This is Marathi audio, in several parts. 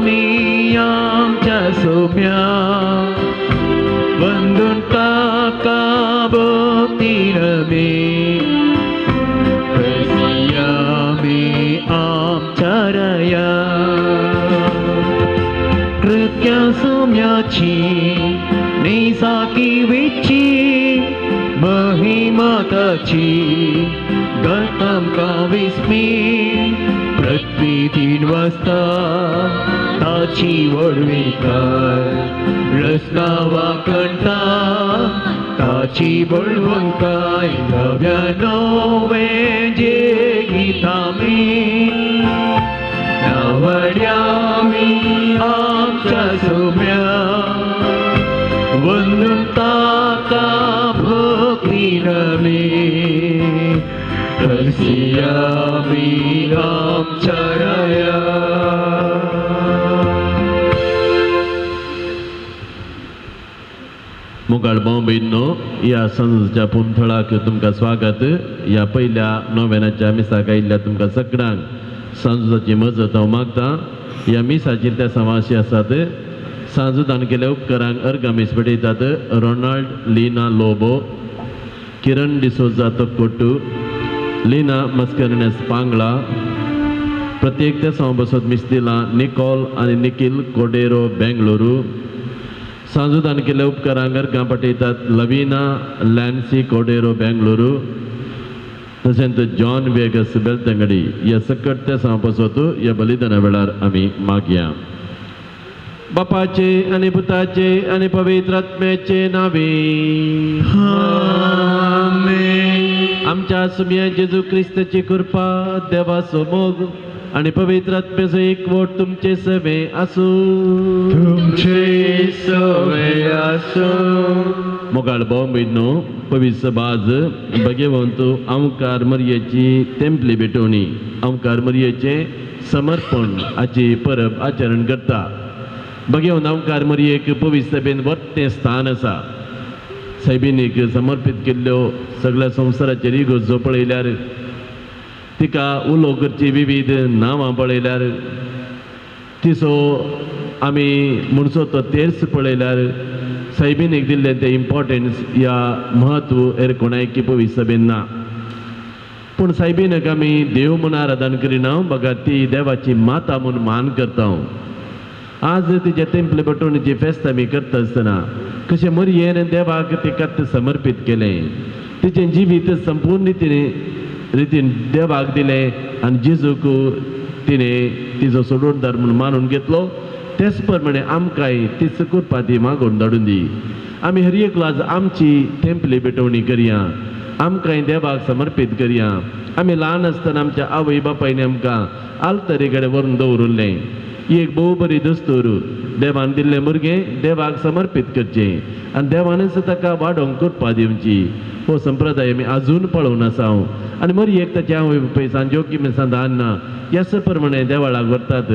आमी आमच्या सोम्या वंदून ताका भक्ती रमी हरसी आमी आमच्या रया कृत्या सोम्याची नेसाकी वेची महिमा ताची गतामका विस्मी पृथ्वी 3 वाजता ताची वडविकार रस्ता वाकणता ताची बळवंकाय नव्या नवे जे गीतामी नावड्यामी आमच्या सोम्या वंदून ताका भक्ती रमी हरसी आमी आमच्या रया मुगाळ बॉम्बेनो या संस्थेच्या पुंथळाक तुमकां स्वागत या पहिल्या नोवेनाच्या मिसाक आयिल्ल्या तुमकां सगळ्यांक सांजुची मजत हांव मागतां या मिसाचेर त्या समाशी आसात सांजू दान केल्या उपकारांक अर्गामीस पेटयतात रोनाल्ड लीना लोबो किरण डिसोजा तोक्कोट्टू लीना मस्करनेस पांगळा प्रत्येक त्या सम बसत मिस्तिला निकोल आनी निखिल कोडेरो बेंगळुरू सांजू दान केल्या उपकारांक अर्गां पेटयतात लविना लॅन्सी कोडेरो बेंगळुरू तशेंच जॉन वेगस बेलतंगडी या सकट त्या सम बसत या बलिदाना वेळार आमी मागया बापाचे आणि पुताचे आणि पवित्र आत्म्याचे नावे आमेन आमच्या सुम्या जेजू ख्रिस्ताची कृपा देवाचो मोग आणि पवित्र आत्म्याचो एकवट तुमचे सवे आसूं मोगाळ बॉम्बेनो पवित्र बाज भगवंतू ओंकार मरियेची तेंपली भेटोवणी ओंकार मरियेचे समर्पण हाची परब आचरण करता भगवंत ओंकार मरियेक पवित्र सभेन वरतें स्थान आसा सायबीनीक समर्पित केल्ल्यो सगळ्या संवसाराचेर इगोर्जो पळयल्यार तिका उलो करची विविध नांवां पळयल्यार तिचो आमी म्हणचो तो तेर्स पळयल्यार सायबीनीक दिल्लें तें इम्पॉर्टन्स या म्हत्व हेर कोणायकी पवित्र सभेन ना पूण सायबीनक आमी देव म्हूण आराधन करिना बघा ती देवाची माता म्हूण मान करता आज तिच्या तेंपले बटोवणीची फेस्त आमी करता आसतना कशें मरियेन देवाक तिका समर्पित केलें तिचें जिवीत संपूर्ण रितीन देवाक दिलें आनी जेजूक तिणें तिचो सोडूनदार म्हणून मानून घेतलो तेच प्रमाणे आमकांय तीच कृपा ती मागून धाडून दी आमी हर एकलो आज आमची तेंपली भेटोवणी करया आमकांय देवाक समर्पित करया आमी ल्हान आसतना आमच्या आवय बापायनी आमकां आल्तरे कडेन व्हरून दवरुल्लें ही एक भोव बरी दस्तूर देवान दिल्लें भुरगें देवाक समर्पित करचें आनी देवानच ताका वाडोवंक कृपा दिवची हो संप्रदाय आमी आजून पळोवन आसा आनी मरियेक ताचे आवय बापाय सांजोकी सांदान्ना ह्याच प्रमाणे देवाळाक व्हरतात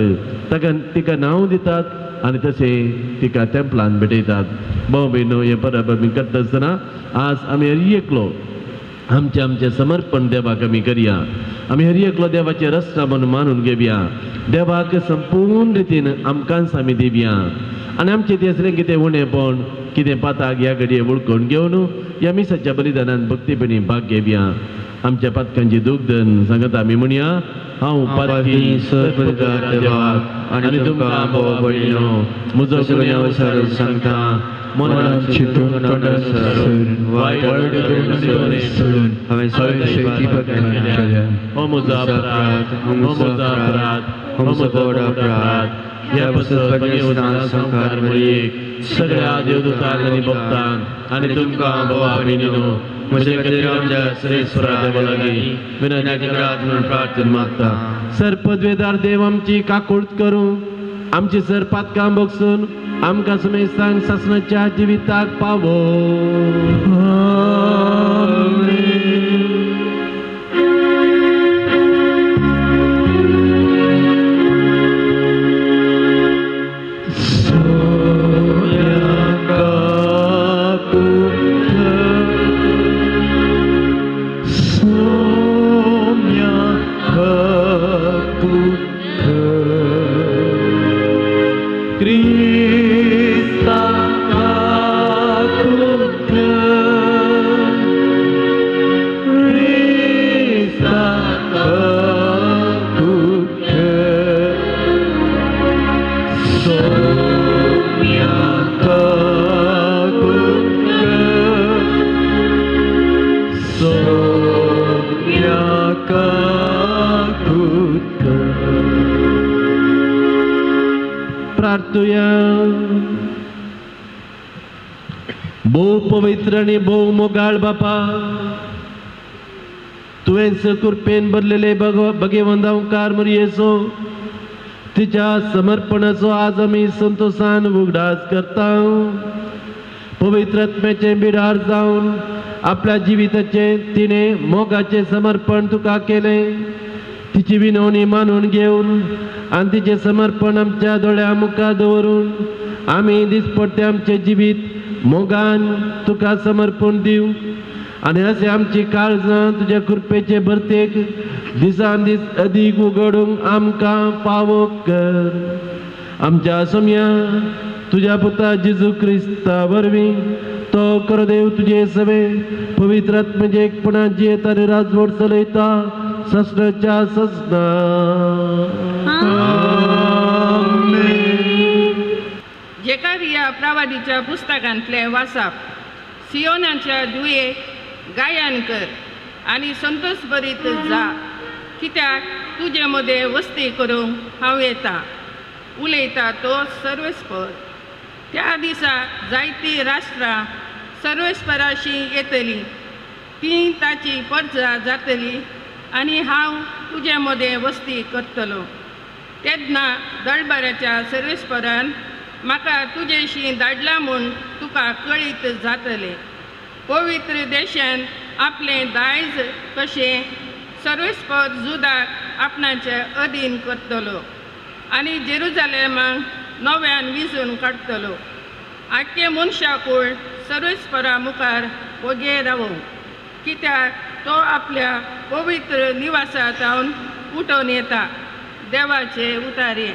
ताका तिका नांव दितात आनी तशें तिका तेंपलान भेटयतात बॉम्बेनो हें परब आमी करता आसतना आज आमी हर एकलो आमचें समर्पण देवाक आमी करया आमी हर एकलो देवाचे रस्ता म्हणून मानून घेवया देवाक संपूर्ण रितीन आमकांच आमी दिवया आनी आमचें तें असलें कितें उणेंपण कितें पाताक ह्या घडये वळखून घेवन ह्या मिसाच्या बलिदानान भक्तीपणी भाग घेवया आमच्या पातकांची दुखदन सांगता आमी म्हणया हांव पातकी सर्वप्रकार देवाक आनी तुमकां बोवा भयणो म्हजो गुन्यांव विसरून सांगता मनान चिंतून तोंडान सरून वायट सोडून हांवें सगळी केल्या हो म्हजो अपराध हो म्हजो अपराध हो म्हजो व्हड अपराध ह्या बसत भगवंता संकार मरियेक सगळ्या देवदूतांक आनी भक्तांक आनी तुमकां बोवा भयणीनो म्हजे खातीर आमच्या श्रेश्वरा देवा लागीं विनंती करात म्हणून प्रार्थना मागता सर पदवेदार देव आमची काकूळट करूं आमची सर पातकां बगसून आमकां समेस्तांक सासणाच्या जिविताक पावो Krista kakutka Krista kakutka Somya kakutka Somya kakutka प्रार्थूया. भोव पवित्र आणि भोव मोगाळ बापा, तुवें कृपेन भरलेले भगवंत ओंकार येसो तिच्या समर्पणाचो आज आमी संतोषान उगडास करता. पवित्र आत्म्याचे बिडार जावन आपल्या जिविताचे तिने मोगाचे समर्पण तुका केले. तिची विनवणी मानून घेऊन आणि तिचे समर्पण आमच्या दोळ्या मुखार दवरून आम्ही दिसपट्टे आमचे जिवीत मोगान तुका समर्पण दिव आणि असे आमची काळजां तुझ्या कृपेचे भरतेक दिसान दीस अदीक उगडूंक आमकां फावो कर. आमच्या सोम्या तुझ्या पुता जेजू क्रिस्ता वरवीं तो करदेव तुझे सवे पवित्र आत्म्याचे एकपणात जियेता आनी राजवट चलयता ससनाच्या ससना. जेकारिया प्रवादीच्या पुस्तकांतले वाचप. सियोनाच्या दुयेक गायन कर आनी संतोष भरीत जा, कित्याक तुजे मदें वस्ती करूंक हांव येता. उलयता तो सर्वेस्पर. त्या दिसा जायतीं राष्ट्रां सर्वेस्पराशी येतलीं, ती ताची परजा जातली आनी हांव तुजे मदें वस्ती करतलो. तेन्ना दळबाराच्या सर्वेस्परान म्हाका तुजेशी धाडला म्हूण तुका कळीत जातलें. पवित्र देशान आपलें दायज कशें सर्वेस्पर जुदाक आपणाचे अधीन करतलो आनी जेरुजालेमाक नव्यान विजून काडटलो. आख्खे मनशाकूळ सर्वेस्परा मुखार वगे रावो, कित्याक तो आपल्या पवित्र निवासांतल्यान उठून येता. देवाचे उतारे.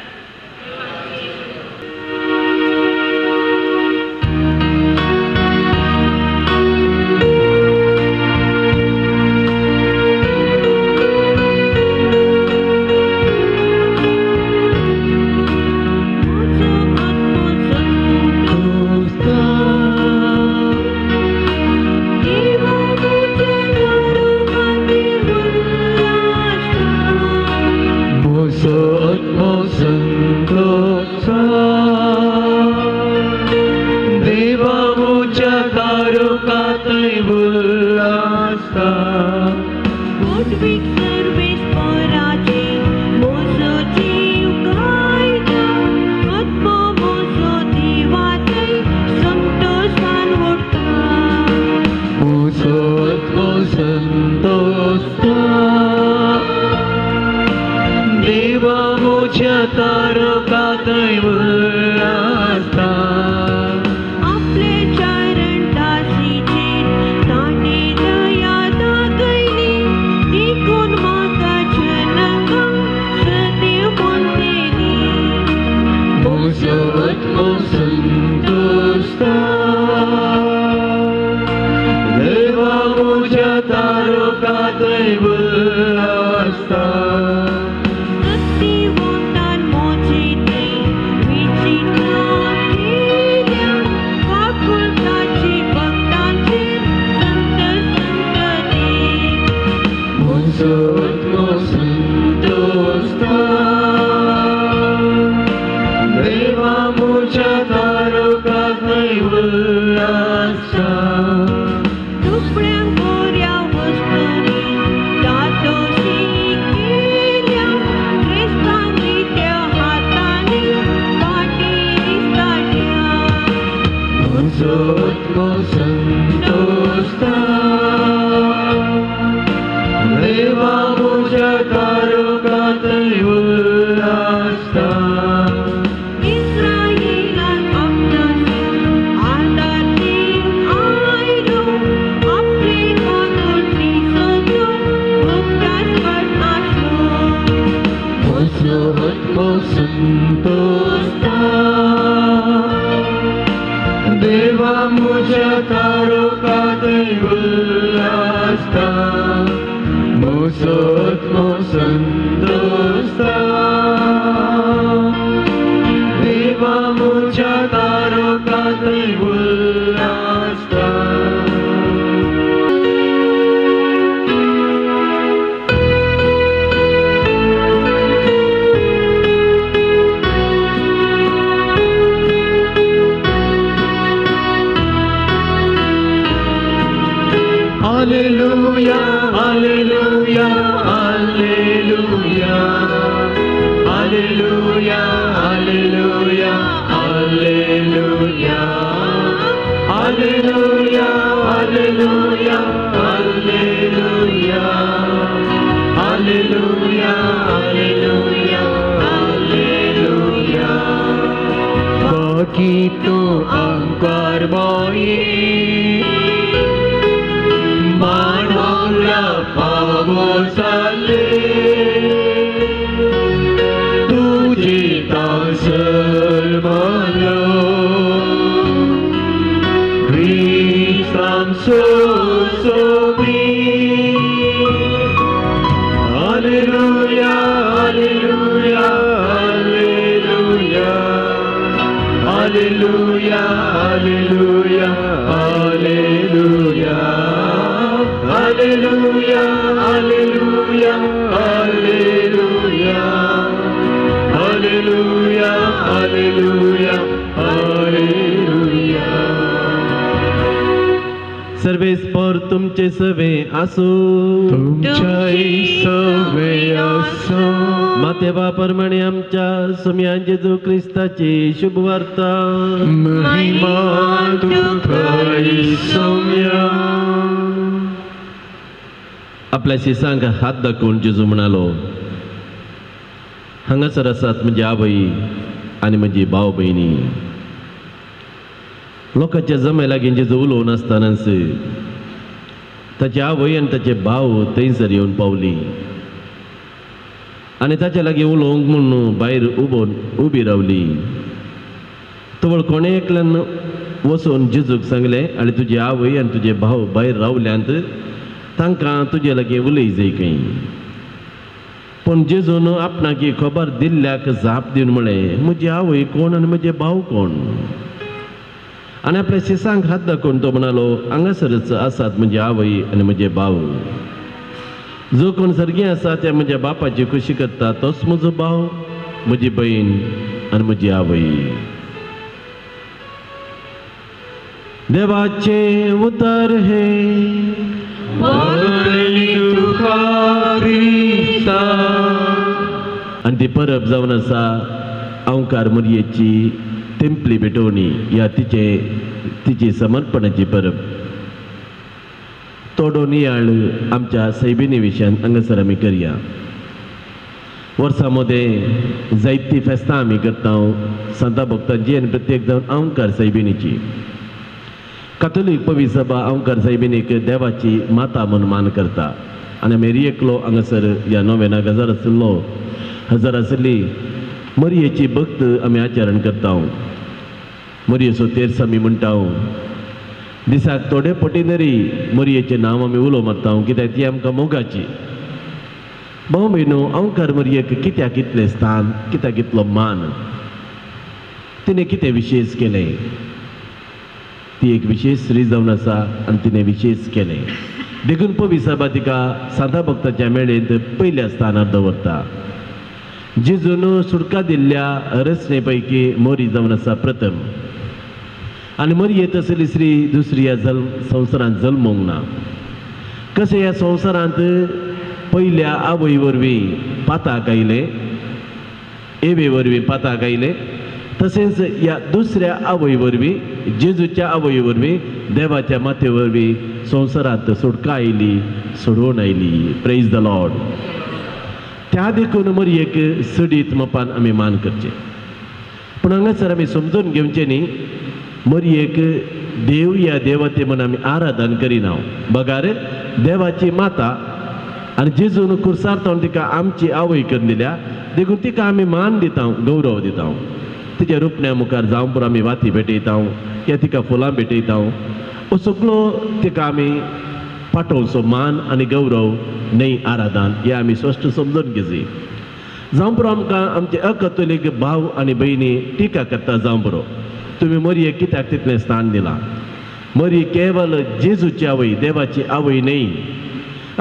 Santo está थंय उल्हासता Hallelujah, hallelujah, hallelujah, hallelujah, hallelujah, hallelujah, hallelujah, hallelujah, hallelujah, hallelujah, hallelujah, hallelujah. Begitu angkar bayi Manwala pavosale Tuji tangsel malo Kristam susomi Hallelujah, hallelujah, hallelujah Hallelujah, hallelujah, hallelujah Hallelujah, hallelujah, hallelujah, hallelujah, hallelujah, hallelujah. सर्वे स्पर तुमचे सवे असो तुमचे सवे असो मातेवा परमाणे आमच्या सुम्यान जेजू ख्रिस्ताची शुभ वार्ता महिमा तुकाई सौम्या आपल्या शिसांक हात दाखवून जेजू म्हणालो हांगासर आसात म्हजी आवय आनी म्हजी भाव भयणी लोकांच्या जमे लागीं जेजू उलोवन आसतानाच ताची आवय आनी ताचे भाव थंयसर येवन पावली आनी ताचे लागीं उलोवंक म्हूण भायर उबी रावली तवळ कोणे एकल्यान वचून जेजूक सांगलें आनी तुजी आवय आनी तुजे भाव भायर रावल्यांत तांकां तुजे लागीं उलय जाय खंय पूण जेजून आपणाकी खबर दिल्ल्याक जाप दिवन म्हळें म्हजी आवय कोण आनी म्हजे भाव कोण आनी आपल्या शिसांक हात दाखोवन तो म्हणालो हांगासरच आसात म्हजी आवय आनी म्हजे भाव जो कोण सर्गी आसा त्या म्हज्या बापाची खुशी करता तोच म्हजो भाव म्हजी भयण आनी म्हजी आवय देवाचे उतर हे आनी ती परब जावन आसा अवंकार मरयेची तेंपली भेटोवणी ह्या तिची समर्पणाची परब तोडो नियाळ आमच्या सैबिनी विशयान हांगासर आमी करया वर्सां मदें जायतीं फेस्तां आमी करता संता भक्तांची आनी प्रत्येक जावन अवंकार सैबिनीची कातोलीक पवित्र सभा अवंकार सायबीनीक देवाची माता म्हणून मान करता आनी आमी एकलो हांगासर ह्या नोवेनाक हजर आसली मरयेची भक्त आमी आचरण करता मरयेचो तेर्स आमी म्हणटा दिसाक थोडे पटीनरी मरयेचें नांव आमी उलो मारता कित्याक ती आमकां मोगाची भाव भयणो अवंकार मरयेक कित्याक इतलें स्थान कित्याक इतलो मान तिणें कितें विशेश केलें ती एक विशेष स्त्री जावन आसा आनी तिणें विशेश केलें देखून पवित्र सभा तिका सांता भक्ताच्या मेळेंत पयल्या स्थानार दवरता जेजून सुटका दिल्ल्या रचने पैकी मोरी जावन आसा प्रथम आनी मरयेत आसली स्त्री दुसरी ह्या संवसारांत जल्मोंक ना कशें ह्या संवसारांत पयल्या आवय वरवीं पाताक आयलें एवे वरवीं पाताक आयलें तशेंच ह्या दुसऱ्या आवय वरवीं जेजूच्या आवय वरवीं देवाच्या माते वरवीं संवसारांत सुटका आयली सोडवून आयली प्रेज द लॉर्ड त्या देखून मरयेक सडीत मोपान आमी मान करचें पूण हांगासर आमी समजून घेवचें न्ही मरयेक देव या देवते म्हणून आमी आराधन करिना बगार देवाची माता आनी जेजून कुर्सार्थावन तिका आमची आवय करून दिल्या देखून तिका आमी मान दिता गौरव दिता तिच्या रुपण्या मुखार जावं पुरो आमी वाती भेटयता या तिका फुलां भेटयता हो सगळो तिका आमी पाठोवचो मान आनी गौरव न्हय आराधन हें आमी स्पश्ट समजून घेवची जावं पुरो आमकां आमचे अकॅथॉलीक भाव आनी भयणी टिका करता जावं पुरो तुम्ही मरियेक कित्याक तितलें स्थान दिलां मरी केवल जेजूची आवय देवाची आवय न्ही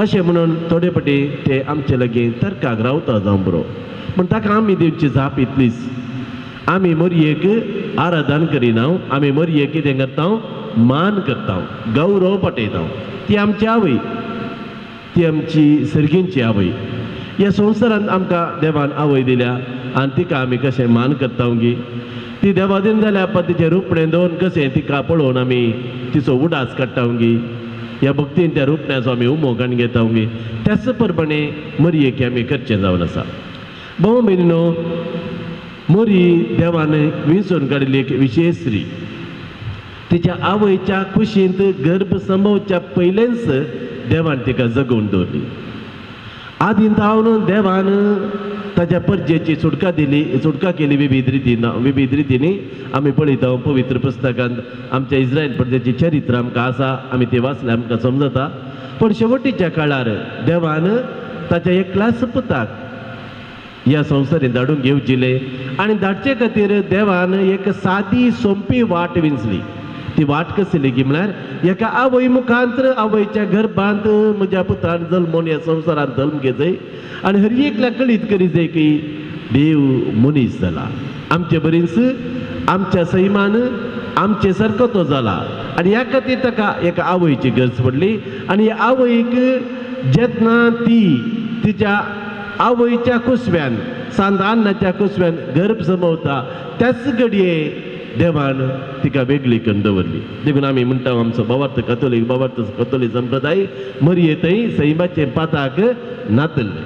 अशें म्हणून थोडे फाटी ते आमचे लागीं तर्काक रावता जावं बरो पूण ताका आमी दिवची जाप इतलीच आमी मरियेक आराधन करिना आमी मरियेक कितें करता मान करता गौरव पटयता ती आमची आवय ती आमची सर्गींची आवय ह्या संवसारांत आमकां देवान आवय दिल्या आनी तिका आमी कशें मान करता गी ती देवा दिन जाल्या पद्दतीचें रुपणें दवरून कशें तिका पळोवन आमी तिचो उडास काडटा गी ह्या भक्तीन त्या रुपण्याचो आमी उमोगान घेता गी त्याच प्रमाणे मरियेक आमी करचें जावन आसा भाव भयणीनो मरी देवान विंचून काडिल्ली एक विशेश स्त्री तिच्या आवयच्या कुशींत गर्भ संभवच्या पयलेंच देवान तिका जगोवन दवरली आदीं हांव देवान ताच्या परजेची सुटका केली विविध रितींनी आमी पळयता पवित्र पुस्तकांत आमच्या इस्रायल परजेची चरित्र आमकां आसा आमी ते वाचले आमकां समजता पण शेवटीच्या काळार देवान ताच्या एकल्याच पुताक ह्या संवसारींत धाडून घेवचिले आनी धाडचे खातीर देवान एक सादी सोंपी वाट विंचली ती वाट कसली की म्हळ्यार एका आवय मुखांतर आवयच्या गर्भांत म्हज्या पुतान जल्मोवन ह्या संवसारांत जल्म घेजय आनी हर एकल्या कळीत करी जाय की देव मनीस जाला आमचे बरीच आमच्या सैमान आमचे सारको तो जाला आनी ह्या खातीर ताका एका आवयची गरज पडली आनी ह्या आवयक जेन्ना ती तिच्या आवयच्या कुसव्यान सांतान्नाच्या कुसव्यान गर्भ संभवता त्याच घडये देवान तिका वेगळी करून दवरली देखून आमी म्हणटा आमचो बाबार्थ कथोलीक संप्रदाय मरये थंय सैमाचे पाताक नातल्ले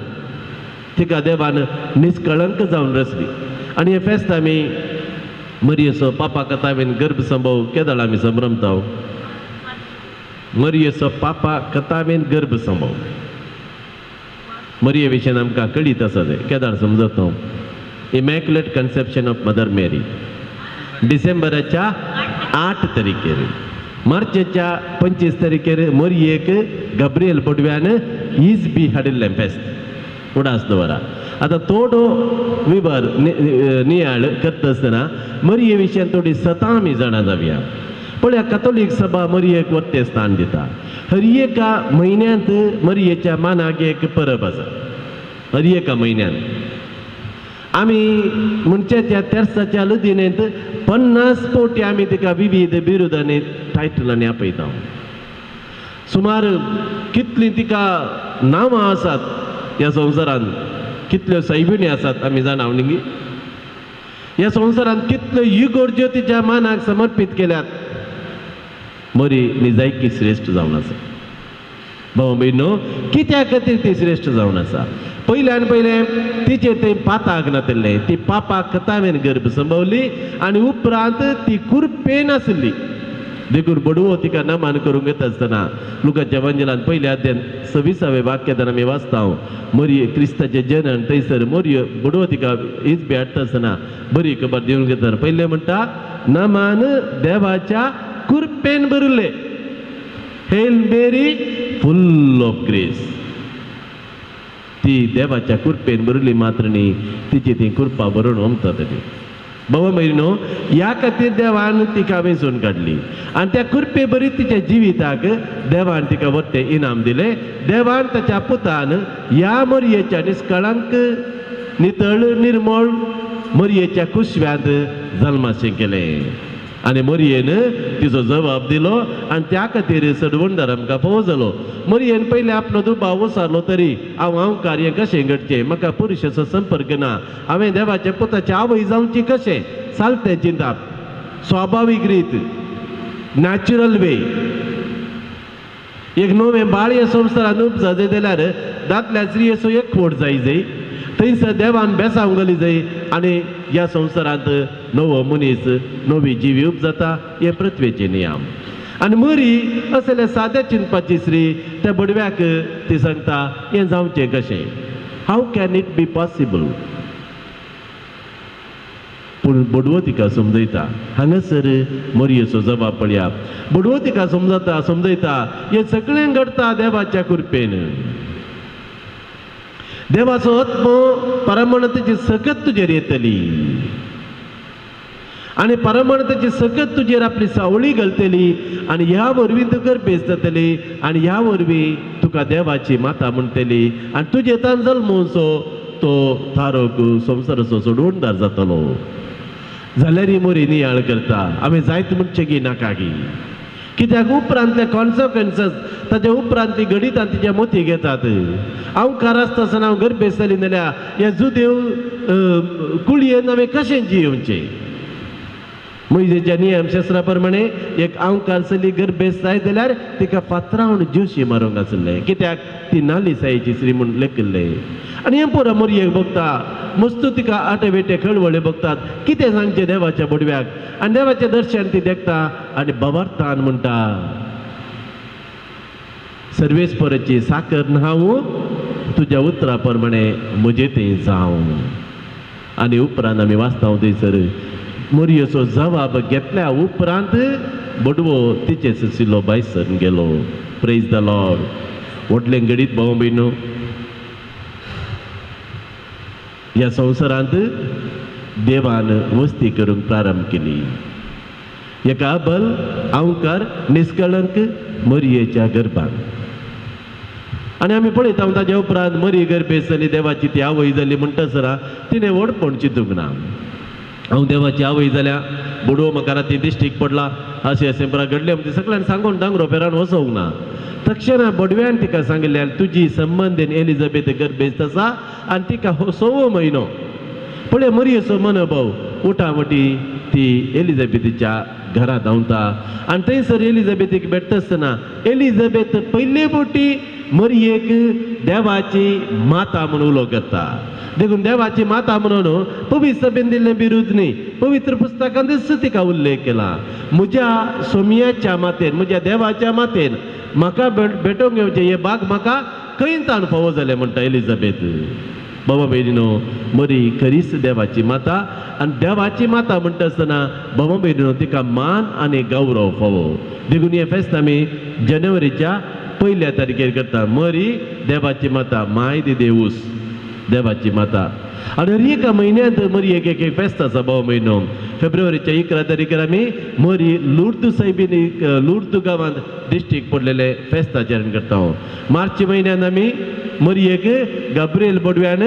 तिका देवान निष्कळंक जावन रचली आनी हे फेस्त आमी मरयेचो पापा कथावेन गर्भ संभव केदाळ आमी संभ्रमता मरयेचो पापा कथावेन गर्भ संभव मरये विशयी आमकां कळीत आसा तें केदार समजता इमॅक्युलेट कन्सेप्शन ऑफ मदर मेरी डिसेंबराच्या 8 तारीखेर मार्चच्या 25 तारीखेर मरयेक गब्रियल पडव्यान इज बी हाडिल्लें फेस्त उडास दवरा आतां थोडो विवर नियाळ करता आसतना मरये विशयान थोडी 7 आमी जाणां जावया पळया कथोलीक सभा मरयेक वरतें स्थान दिता हर एका म्हयन्यांत मरयेच्या मानाक एक परब आसा हर एका म्हयन्यांत आमी म्हणचे तेर्साच्या लुदीनेंत 50 फावटी आमी तिका विविध बिरुदांनी टायटलांनी आपयता सुमार कितलीं तिका नांवां आसात ह्या संवसारांत कितल्यो सैबिणी आसात आमी जाणा न्ही ह्या संवसारांत कितल्यो युगोर्ज्यो तिच्या मानाक समर्पीत केल्यात मरी निजायकी श्रेश्ठ जावन आसा भाव भयणो कित्या खातीर ती श्रेश्ठ जावन आसा पयल्यान पयलें तिचे थंय पाताक नातल्लें ती पापाक कथावेन गर्भ संभवली आनी उपरांत ती कुरपेन आसली देखून बडवो तिका नमान करूंक येता आसतना लुकाच्या एवांजेलांत पयल्या अध्यायान 26वें वाक्यांत आमी वाचता मरये क्रिस्ताचे जनन थंयसर मरयो बडवो तिका हीच बी हाडटा आसतना बरी खबर दिवंक येता पयलें म्हणटा नमान देवाच्या कुरपेन भरले हेल मेरी फुल ऑफ ग्रेस ती देवाच्या कुरपेन भरली मात्र न्ही तिची ती कुरपा भरून ओमता तरी बाबा मैरिनो ह्या खातीर देवान तिका वेंचून काडली आनी त्या कुरपे बरी तिच्या जिविताक देवान तिका वरतें इनाम दिलें देवान ताच्या पुतान ह्या मरयेच्या निष्कळंक नितळ निर्मळ मरयेच्या कुशव्यांत जल्माचें केलें आनी मरयेन तिचो जबाब दिलो आनी त्या खातीर सडवंडर आमकां फोव जालो मरयेन पयलें आपलो दुबाव वसारलो तरी हांव कार्य कशें घडचें म्हाका पुरुशाचो संपर्क ना हांवें देवाच्या पुताची आवय जावची कशें चालतें चिंताप स्वाभावीक रीत नॅचरल वे एक नवें बाळ ह्या संवसारांत उपजा जाय जाल्यार दादल्या स्त्रियेचो एक खोड जाय थंयसर देवान बेसांव घाली जाय आनी ह्या संवसारांत नवो मनीस नवी जिवी उपजाता हे पृथ्वेचे नियम आनी मरी असले साद्या चिंतपाची स्त्री त्या बडव्याक ती सांगता हें जावचें कशें how can it be possible पूण बडवो तिका समजयता हांगासर मरयेचो जबाब पळया बडवो तिका समजयता हें सगळें घडटा देवाच्या कृपेन देवाचो आत्मो परमणतेची सकत तुजेर येतली आनी परमाणताची सकत तुजेर आपली सावळी घालतली आनी ह्या वरवीं तूं गरबेज जातली आनी ह्या वरवीं तुका देवाची माता म्हणटली आनी तुजे तान जल्मोवचो तो थारोक संवसाराचो सोडवणदार जातलो जाल्यार ही मोरी नियाळ करता आमी जायत म्हणचे की नाका की कित्याक उपरांतले कॉन्सिक्वन्सीस ताच्या उपरांत ती घडीत तिच्या मोती घेतात हांव कार आसता आसतना हांव गरबेज जाली जाल्यार ह्या जुदेव कुळयेन हांवें कशें जियोवचें मोइजेच्या नियमशास्त्रा प्रमाणे एक आवकार चली गरबेज जाय जाल्यार तिका फातरावन जोशी मारूंक आसले कित्याक ती नाली सायेची श्री म्हूण लेखिल्ले आनी हें पुरो मोरयेक बघता मस्तू तिका आटे वेटे खळवळे बघतात कितें सांगचें देवाच्या बोडव्याक आनी देवाचें दर्शन ती देखता आनी बाबार्थान म्हणटा सर्वेस्पराची साकर न्हांव तुज्या उतरा प्रमाणे म्हजे तें जावं आनी उपरांत आमी वाचता थंयसर मोरयेचो जबाब घेतल्या उपरांत बडवो तिचे सिलो बायसन गेलो प्रेज द लॉर्ड व्हडले घडीत भाव भयणो ह्या संवसारांत देवान वस्ती करूंक प्रारंभ केली हेका बल आवकार निश्कळंक मोरयेच्या गर्भान आनी आमी पळयता ताच्या उपरांत मोरये गरबेज जाली देवाची ती आवय जाली म्हणटसर तिणें व्हडपण चिंतूंक ना हांव देवाची आवय जाल्या बुडवो म्हाका राती दिश्टीक पडला अशें अशें बरा घडलें म्हणजे सगळ्यांनी सांगून डांगरो पेरान वचोंक ना तक्षणा बडव्यान तिका सांगिल्लें तुजी संबंदीन एलिझाबेथ गरबेज आसा आनी तिका 6वो म्हयनो पळय मोरयेचो मनोभाव उठावटी ती एलिझाबेथीच्या घरा धांवता आनी थंयसर एलिझाबेथीक भेटता आसतना एलिझाबेथ पयले बोटी मोरयेक देवाची माता म्हणून उलो करता देखून देवाची माता म्हणून पवित्र सभेन दिल्लें बिरूद न्ही पवित्र पुस्तकांत तिका उल्लेख केला म्हज्या सोमयाच्या मातेन म्हज्या देवाच्या मातेन म्हाका भेटोवंक येवचें हे भाग म्हाका खंयतान फावो जालें म्हणटा एलिझाबेथ बाबा भयणीनो मोरी खरीच देवाची माता आनी देवाची माता म्हणटा आसतना बाबा भयणीनो तिका मान आनी गौरव फावो देखून हे फेस्त आमी जानेवारीच्या 1 तारखेर करता मोरी देवाची माता माय दी देवूस देवाची माता आनी हर एका म्हयन्यांत मोरयेक एक फेस्त आसा भाव म्हयनो फेब्रुवारीच्या 11 तारखेर आमी मोरी लुर्द सायबीन लुर्द गांवांत दिश्टीक पडलेले फेस्त आचरण करता मार्च म्हयन्यांत आमी मोरयेक गाब्रिएल बडव्यान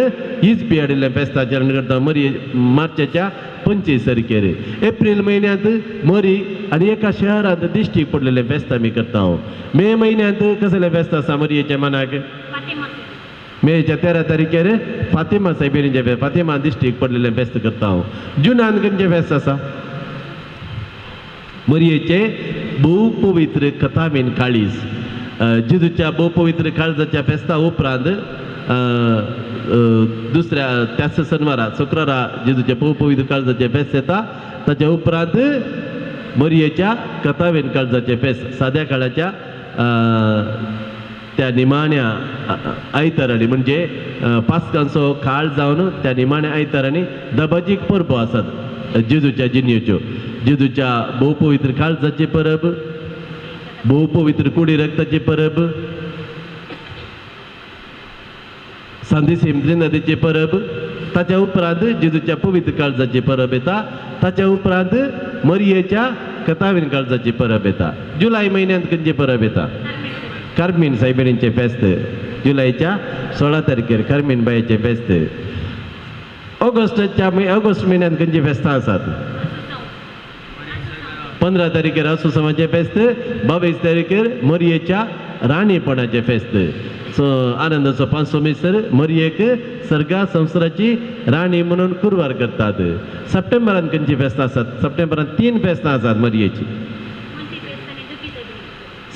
इजपी हाडिल्लें फेस्त आचरण करता मोरये मार्चाच्या 25 तारखेर एप्रील म्हयन्यांत मोरी आनी एका शहरांत दिश्टीक पडलेले फेस्त आमी करता मे म्हयन्यांत कसले फेस्त आसा मोरयेच्या मनाक मेच्या 13 तारखेर फातिमा सायबिणीचे फेस्त फातिमा दिश्टीक पडलेले फेस्त करता जुनान खंयचे फेस्त आसा मोरयेचे भोव पवित्र कथाबीन काळीज जेजूच्या भोव पवित्र काळजाच्या फेस्ता उपरांत दुसऱ्या त्याच शनिवारा शुक्रारा जेजूच्या भोव पवित्र काळजाचे फेस्त येता ताच्या उपरांत मोरयेच्या कथाबीन काळजाचे फेस्त साद्या काळाच्या त्या निमाण्या आयतारांनी म्हणजे पास्कांचो काळ जावन त्या निमाण्या आयतारांनी दबाजीक परबो आसात जेजूच्या जिन्योच्यो जेजूच्या भोव पवित्र काळजाची परब भोव पवित्र कुडी रक्ताची परब सांदी नदीची परब ताच्या उपरांत जेजूच्या पवित्र काळजाची परब येता ताच्या उपरांत मोरयेच्या कथाबीन काळजाची परब येता जुलय म्हयन्यांत खंयची परब येता कार्मीन सायबिणीचे फेस्त जुलयच्या 16 तारखेर कार्मीन बायेचे फेस्त ऑगस्ट म्हयन्यांत खंयची फेस्तां आसात 15 तारखेर असुसमाचे फेस्त 22 तारखेर मोरयेच्या राणीपणाचे फेस्त आनंदाचो 500 मिसर मोरयेक सर्गा संवसाराची राणी म्हणून कुरवार करतात सप्टेंबरांत खंयची फेस्तां आसात सप्टेंबरांत 3 फेस्तां आसात मोरयेची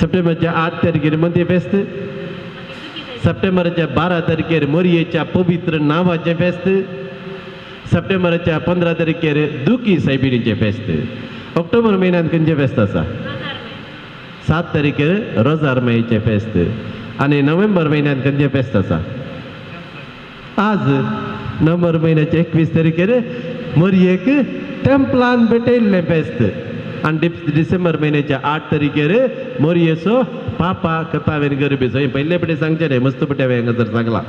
सप्टेंबरच्या 8 तारखेर मंदी फेस्त सप्टेंबराच्या 12 तारखेर मोरयेच्या पवित्र नांवाचे फेस्त सप्टेंबराच्या 15 तारखेर दुखी सायबिणीचे फेस्त ऑक्टोबर म्हयन्यांत खंयचे फेस्त आसा 7 तारखेर रोजार मायेचे फेस्त आनी नोव्हेंबर म्हयन्यांत खंयचे फेस्त आसा आज नोव्हेंबर म्हयन्याच्या 21 तारखेर मोरयेक टेम्पलान भेटयल्लें फेस्त आनी डिसेंबर म्हयन्याच्या 8 तारखेर मोरयेचो पापा कथाबीन गरबेचो पयले पटे सांगचे न्ही मस्त पटे हांवें हांगासर सांगला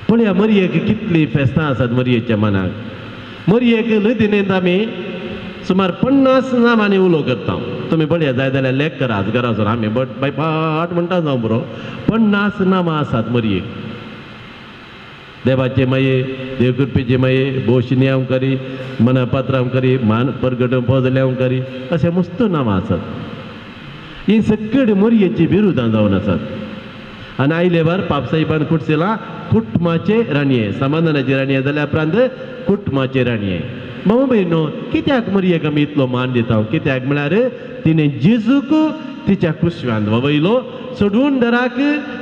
पळया मोरयेक कितली फेस्तां आसात मोरयेच्या मनाक मोरयेक लुदिनेंत आमी सुमार 50 नांवांनी उलो करता तुमी बळ्या जाय जाल्यार लेख करात घरा वचून आमी बाय पाट म्हणटा जावं बरो 50 नांवां आसात मरयेक देवाचे माये देवकृपेचे माये भोशनियांव करी मनपात्रांव करी मान परगट पोजल्यांव करी अशें मस्त नांवां आसात ही सगळी मरयेची बिरुदां जावन आसात आनी आयले बार पापसाहेबान कुटसेला कुटमाचे राणये समाधानाचे राणये जाल्यार उपरांत कुटमाचे राणये भाऊ बहिणो कित्याक मरयेक आमी इतलो मान दिता कित्याक म्हळ्यार तिणें जेजूक तिच्या कुशव्यान वयलो सोडून दराक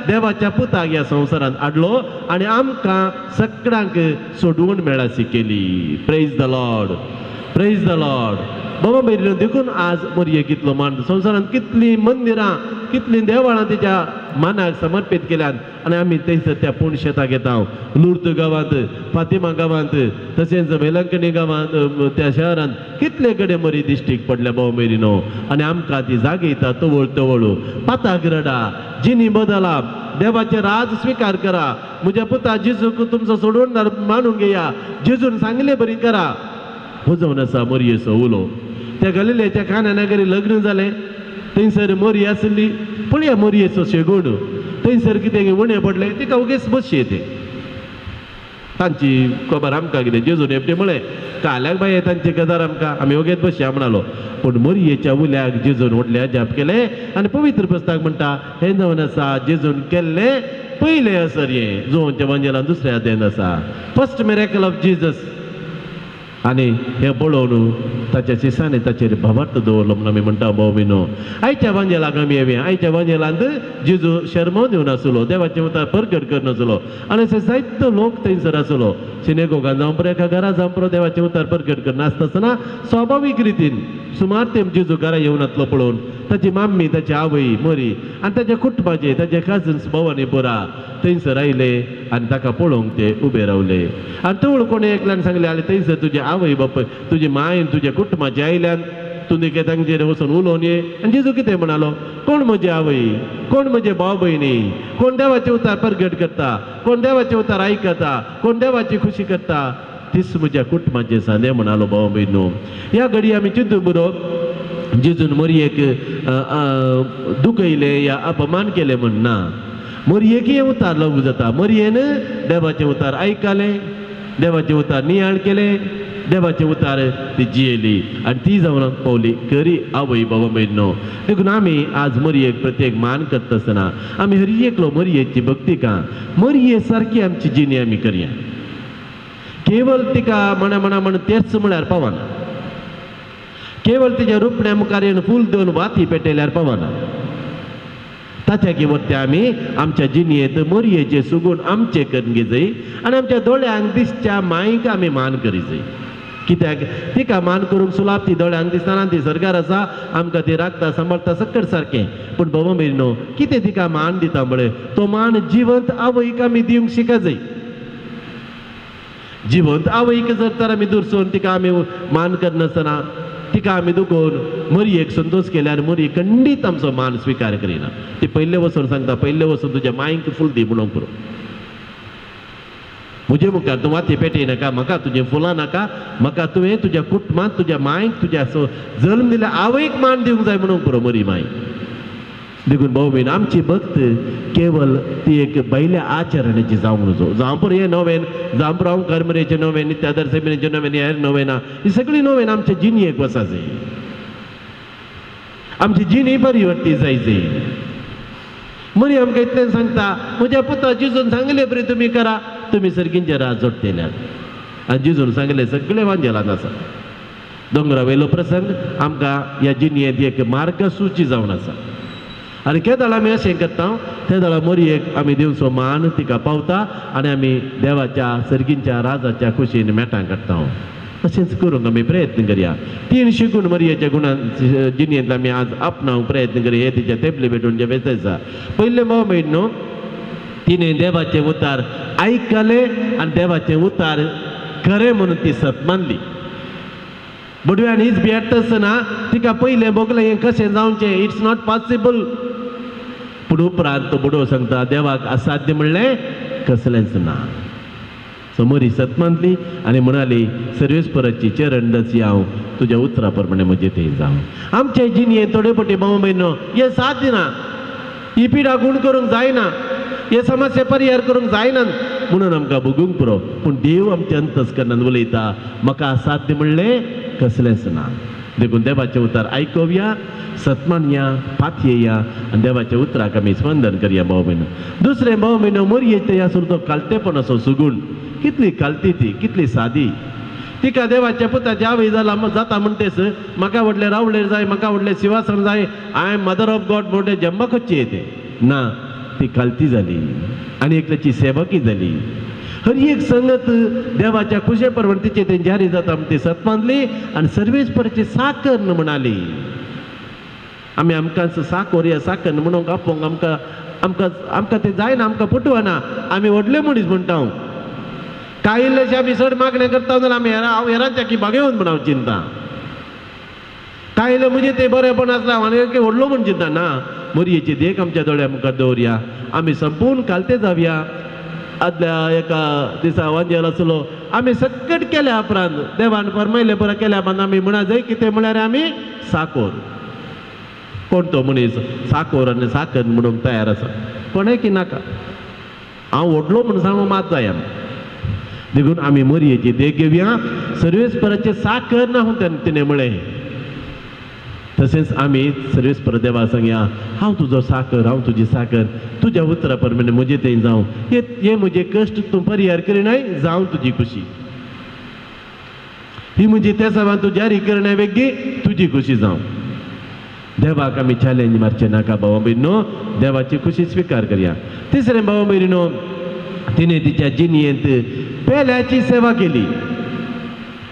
देवाच्या पुताक ह्या संवसारांत हाडलो आनी आमकां सगळ्यांक सोडून मेळासी केली praise the Lord praise the Lord बाबा बहिणीनो देखून आज मरयेक कितलो मान संवसारांत कितलीं मंदिरां कितलीं देवळां तिच्या मानाक समर्पीत केल्यात आनी आमी थंयसर त्या पूण शेताक येता लुर्त गांवांत फातिमा गांवांत तशेंच वेलंकणी गांवांत त्या शहरांत कितले कडेन मरी दिश्टीक पडल्या बाबा बहिणीनो आनी आमकां ती जागयता तवळ तवळ पाताक रडा जिनी बदला देवाचे राज स्विकार करा म्हज्या पुता जेजूक तुमचो सोडून मानून घेया जेजून सांगले बरी करा हो जावन आसा मरयेचो उलो त्या गलिलेच्या काना नगरी लग्न जालें थंयसर मरी आसली पळया मरयेचो शेगूण थंयसर कितें उणें पडलें तिका उगीच बसची येते तांची खबर आमकां कितें जेजून एपटे म्हळें काल्याक बाये तांचे गजार आमकां आमी ओगेच बसया म्हणलो पूण मरयेच्या उल्याक जेजून व्हडलें जाप केलें आनी पवित्र पुस्तक म्हणटा हें जावन आसा जेजून केल्लें पयलें असर हें जोच्या वंजलान दुसऱ्या अध्यायान आसा फर्स्ट मिरेकल ऑफ जीजस आनी हे पळोवन ताच्या शिसांनी ताचेर भवार्थ दवरलो म्हणून आमी म्हणटा भाऊ भयणो आयच्या वांजेलाक आमी येवया आयच्या वांजेलांत जेजू शर्मो दिवन आसलो देवाचे उतार परगट करनासलो आनी अशे जायतो लोक थंयसर आसलो सिनेगोगान जावं पुरो एका घरा जावं पुरो देवाचे उतार परगट करनासतना स्वाभावीक रितीन सुमार ते जेजू घरा येवन आसलो पळोवन ताची माम्मी ताची आवय मरी आनी ताच्या कुटुंबाचे ताचे कजन्स भवानी पुरा थंयसर आयले आनी ताका पळोवंक ते उबे रावले आनी तवळ कोणी एकल्यान सांगले आले थंयसर तुजे आवय बापूय तुजी माय तुज्या कुटुंबाचे आयल्यान तूं देखीक तांचेर वचून उलोवन ये आनी जेजू कितें म्हणालो कोण म्हजी आवय कोण म्हजे भाव भयणी कोण देवाचे उतार परगट करता कोण देवाचे उतार आयकता कोण देवाची खुशी करता तीच म्हज्या कुटुंबाचे सांदे म्हणालो भाव भयणो ह्या घडी आमी चिंतून बरोबर जेजून मरयेक दुखयलें या अपमान केलें म्हण ना मरयेकी उतार लागू जाता मरयेन देवाचें उतार आयकलें देवाचें उतार नियाळ केलें देवाचें उतार ती जियेली आनी ती जावन पावली खरी आवय बाबा बहिणो देखून आमी आज मरयेक प्रत्येक मान करता आसतना आमी हर एकलो मरयेची भक्ती का मरये सारकी आमची जिणी आमी करया केवळ तिका म्हण तेच म्हळ्यार पावना केवळ तिच्या रुपण्या मुखार येवन फूल देवन वाती पेटयल्यार पावना ताच्या किंमत आमी आमच्या जिणयेंत मरयेचे सुगूण आमचे करून घेजय आनी आमच्या दोळ्यांक दिसच्या मायक आमी मान करीजय कित्याक तिका मान करूंक सुलाभ ती दोळ्यांक दिसतना ती सरकार आसा आमकां ती राखता सांबाळटा सकट सारकें पूण बाबा बहिणो कितें तिका मान दिता म्हळें तो मान जिवंत आवयक आमी दिवंक शिका जाय जिवंत आवयक जर तर आमी दुरसोन तिका आमी मान करनासतना तिका आमी दुखोवन मरयेक संतोश केल्यार मरी खंडीत आमचो मान स्विकार करिना ती पयले वचून सांगता पयले वचून तुज्या मायक फूल दी म्हणून पुरो म्हजे मुखार तूं वाती पेटय नाका म्हाका तुजें फुलां नाका म्हाका तुवें तुज्या कुटुंबांत तुज्या मायक तुज्या जल्म दिल्या आवयक मान दिवंक जाय म्हणून पुरो मरी माय देखून भाऊ बहीण आमची भक्त केवळ ती एक बैल्या आचरणाची जावंक नजो जावं पुरो हें नवेन जावं पुरो हांव करमरेचें नवें नित्यादर सेमिनेचें नवें हेर नवें ना ही सगळी नवें आमच्या जिणयेक वचा जाय आमची जिणी परिवर्ती जाय मरी आमकां इतलें सांगता म्हज्या पुता जेजून सांगले बरी तुमी करा तुमी सर्गींचे राज जोडटेल्यात आनी जेजून सांगले सगळे वांजेलांत आसा दोंगरा वयलो प्रसंग आमकां ह्या जिणयेंत एक मार्गसूची जावन आसा आनी केदाळ आमी अशें करता ते दाळा मरयेक आमी दिवचो मान तिका पावता आनी आमी देवाच्या सर्गींच्या राजाच्या खुशयेन मेटां काडटा अशेंच करूंक आमी प्रयत्न करया 300 गुण मरयेच्या गुणां जिणयेंत आमी आज आपणावंक प्रयत्न करया हे तिच्या तेपले भेटून जे वेच आसा पयले भाव बहिणो तिणें देवाचें उतार आयकलें आनी देवाचें उतार खरें म्हणून ती सत मानली बडव्यान हीच भियेता आसतना तिका पयलें भोगलें हें कशें जावचें इट्स नॉट पॉसिबल पूण उपरांत तो बडो सांगता देवाक असाध्य म्हणलें कसलेंच ना समोर ही सतमांतली आणि म्हणाली सर्वेस्पराची चरण दसी हांव तुझ्या उतरा प्रमाणे म्हणजे ते जावं. आमच्या जिणये थोडे पटी भाऊ बहिणो हे साथ दिना, ही पिढा गुण करूंक जायना, हे समस्या परिहार करूंक जायना म्हणून आमकां भोगूंक पुरो. पूण देव आमच्या अंतस्करणान उलयता म्हाका साध्य म्हणले कसलेंच ना. देखून देवाचे उतार आयकोवया, सतमानया, पात येया आणि देवाच्या उतराक आमी स्पंदन करया भाऊ बहिणो. दुसरें भाऊ बहिणो मोरयेचे ह्या सुरतो कालतेपण असो सुगूण कितली कालती ती कितली सादी. तिका देवाच्या पुताची आवय जाला जाता म्हणटेस म्हाका व्हडले रावळेर जाय, म्हाका व्हडले सिंहासन जाय, I am mother of God म्हणटे जम्मा खच्ची येते ना. ती कालती जाली आणि एकल्याची सेवकी जाली. हर एक संगत देवाच्या कुशे परवंतीचे ते जारी जाता ती सतमानली आणि सर्वेस्पराची साकर म्हणाली. आमी आमकां साकोर या साकर म्हणून आपोवंक आमकां आमकां आमकां ते जायना, आमकां पटवना. आमी व्हडले मनीस म्हणटा कांय इल्लेशे आमी चड मागणें करता जाल्यार आमी हांव हेरांच्या की बागेवन म्हण हांव चिंता. कांय इल्ले म्हणजे ते बरेपण आसता हांव व्हडलो म्हण चिंता ना. मोरयेची देख आमच्या दोळ्या मुखार दवरया, आमी संपूर्ण कालते जावया. आदल्या एका दिसा वांजेल आसलो आमी सकट केल्या उपरांत देवान फरमायले बरं केल्या उपरांत आमी म्हणा जाय कितें म्हळ्यार आमी साकोर. कोण तो मनीस साकोर आनी साकर म्हणूंक तयार आसा? कोणें की नाका, हांव व्हडलो म्हण सांगूंक मात जाय. देखून आमी मोरयेची देख घेवया, सर्वेस्पराचे साकर ना म्हणून तिणें म्हळें. तशेंच आमी सर्वेस्पर देवा सांगया हांव तुजो साकर, हांव तुजी साकर, तुज्या उतरा प्रमाणे म्हजें तें जावं. हे म्हजे कश्ट तूं परिहार करिनाय जावं तुजी खुशी. ही म्हजी त्या सवान तूं जारी करण्या वेगी तुजी खुशी जावं. देवाक आमी चॅलेंज मारचें नाका भावा भयणो, देवाची खुशी स्विकार करया. तिसरें भावा भयणो तिणें तिच्या जिणयेंत पेल्याची सेवा केली.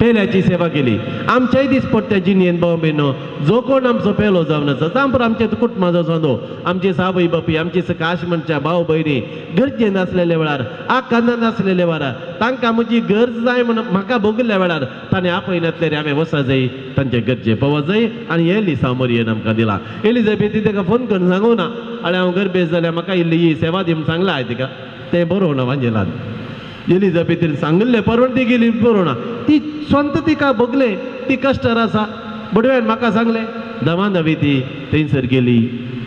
पेल्याची सेवा केली. आमच्याय दिसपट्ट्या जिणयेन भाव भयणो जो कोण आमचो पेलो जावन आसा जावं आमचे कुटुंबाचो सोदो, आमचे सावय बापूय, आमची सकाश म्हणच्या भाव भयणी गरजेन आसलेल्या वेळार आकांदान आसलेल्या वेळार तांकां म्हजी गरज जाय म्हणून म्हाका भोगिल्ल्या वेळार ताणें आपयनातलें आमी वसा जाय, तांचे गरजे पवा जाय आनी हे लिसा मोरयेन आमकां दिला. एलिझाबेथी ताका फोन करून सांगूं ना आनी हांव गरबेज जाल्यार म्हाका इल्ली ही सेवा दी म्हूण सांगला हांवें तिका. तें बरोवं ना वांजेलान. एलिझाबेथीन सांगिल्लें परवण ती गेली बरोवं ना. ती स्वंत तिका भोगले, ती कश्टर आसा. बडव्यान म्हाका सांगलें दवा नवी ती थंयसर गेली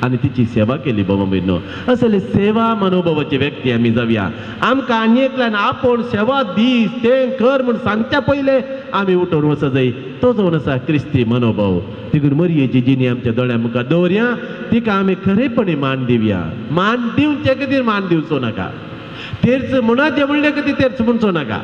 आनी तिची सेवा केली. बाबा भयणो असले सेवा मनोभावाची व्यक्ती आमी जावया. आमकां आनी एकल्यान आपूण सेवा दी तें कर म्हूण सांगच्या पयले आमी उठून वच जाय. तो जावन आसा क्रिस्ती मनोभाव. देखून मोरयेची जिणी आमच्या दोळ्या मुखार दवरया, तिका आमी खरेपणी मान दिवया. मान दिवचे खातीर मान दिवचो नाका, तेर्च म्हणचे म्हणले खातीर तेर्च म्हणचो नाका,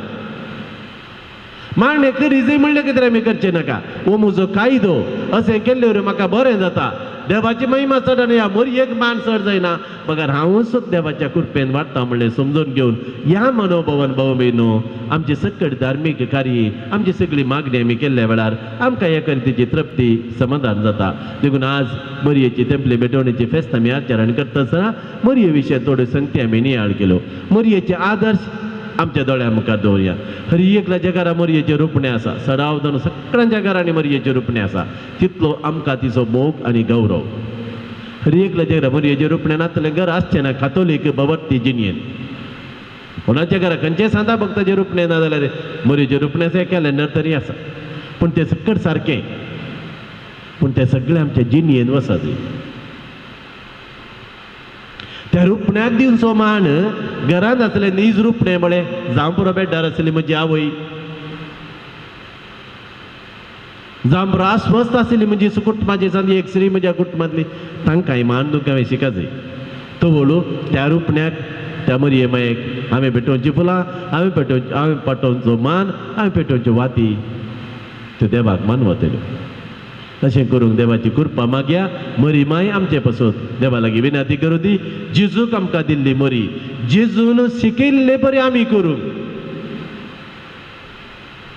मारणे करी जाय म्हणले खातीर आमी करचे नाका. हो म्हजो कायदो, अशें केल्लेर म्हाका बरें जाता. देवाची महिमा चड आनी ह्या मोरयेक मान चड जायना, बगर हांवूच देवाच्या कृपेन वाडटा म्हणलें समजून घेवन ह्या मनोभावान भाव भयणो आमची सकट धार्मीक कार्य, आमची सगळी मागणी आमी केल्ल्या वेळार आमकां हे करितेची तृप्ती समाधान जाता. देखून आज मोरयेची तेंपली भेटवणेची फेस्त आमी आचरण करता आसतना मोरये विशय थोड्यो संगती आमी नियाळ केलो. मोरयेचे आदर्श आमच्या दोळ्या मुखार दवरया. हर एकल्याच्या घरा मोरयेचे रुपणें आसा, सडाव जावन सगळ्यांच्या घरांनी मोरयेचे रुपणें आसा. तितलो आमकां तिचो मोग आनी गौरव. हर एकल्याच्या घरा मोरयेचे रुपणें नातलें घर आसचें ना कातोलीक भवती जिणयेन. कोणाच्या घरा खंयचेय सांता भक्ताचें रुपणें ना जाल्यार मोरयेचें रुपणें आसा कॅलेंडर तरी आसा, पूण तें सकट सारकें. पूण तें सगळें आमच्या जिणयेन वसा जाय. त्या रुपण्याक दिवचो मान घरांत आसलें नीज रुपणें म्हळें जावं पुरो बेड्डार आसली म्हजी आवय, जावं पुरो अस्वस्थ आसली म्हजी कुटुंबाची सांदी एक स्त्री म्हज्या कुटुंबांतली, तांकांय मान दिवंक हांवें शिका जाय. तो बोलू त्या रुपण्याक त्या मोरये मायेक हांवें पेटोवची फुलां, हांवें पेटोवचो मान, हांवें पेटोवच्यो वाती त्यो देवाक मान वतल्यो. तशें करूंक देवाची कृपा मागया. मोरी माय आमचे पासून देवा लागीं विनंती करूं दी. जेजूक आमकां दिल्ली मोरी जेजून शिकयल्ले बरें आमी करूंक,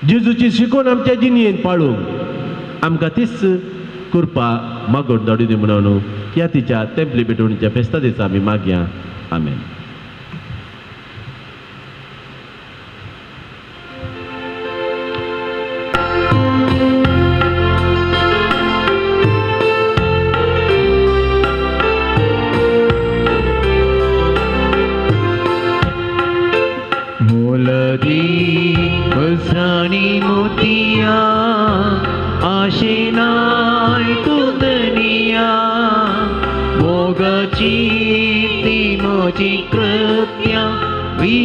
जेजूची शिकवण आमच्या जिणयेन पाळूंक आमकां तीच कृपा मागून धाडूं दी म्हणून ह्या तिच्या तेंपली भेटवणीच्या फेस्ता दिसा आमी मागया. आमेन. मोल दी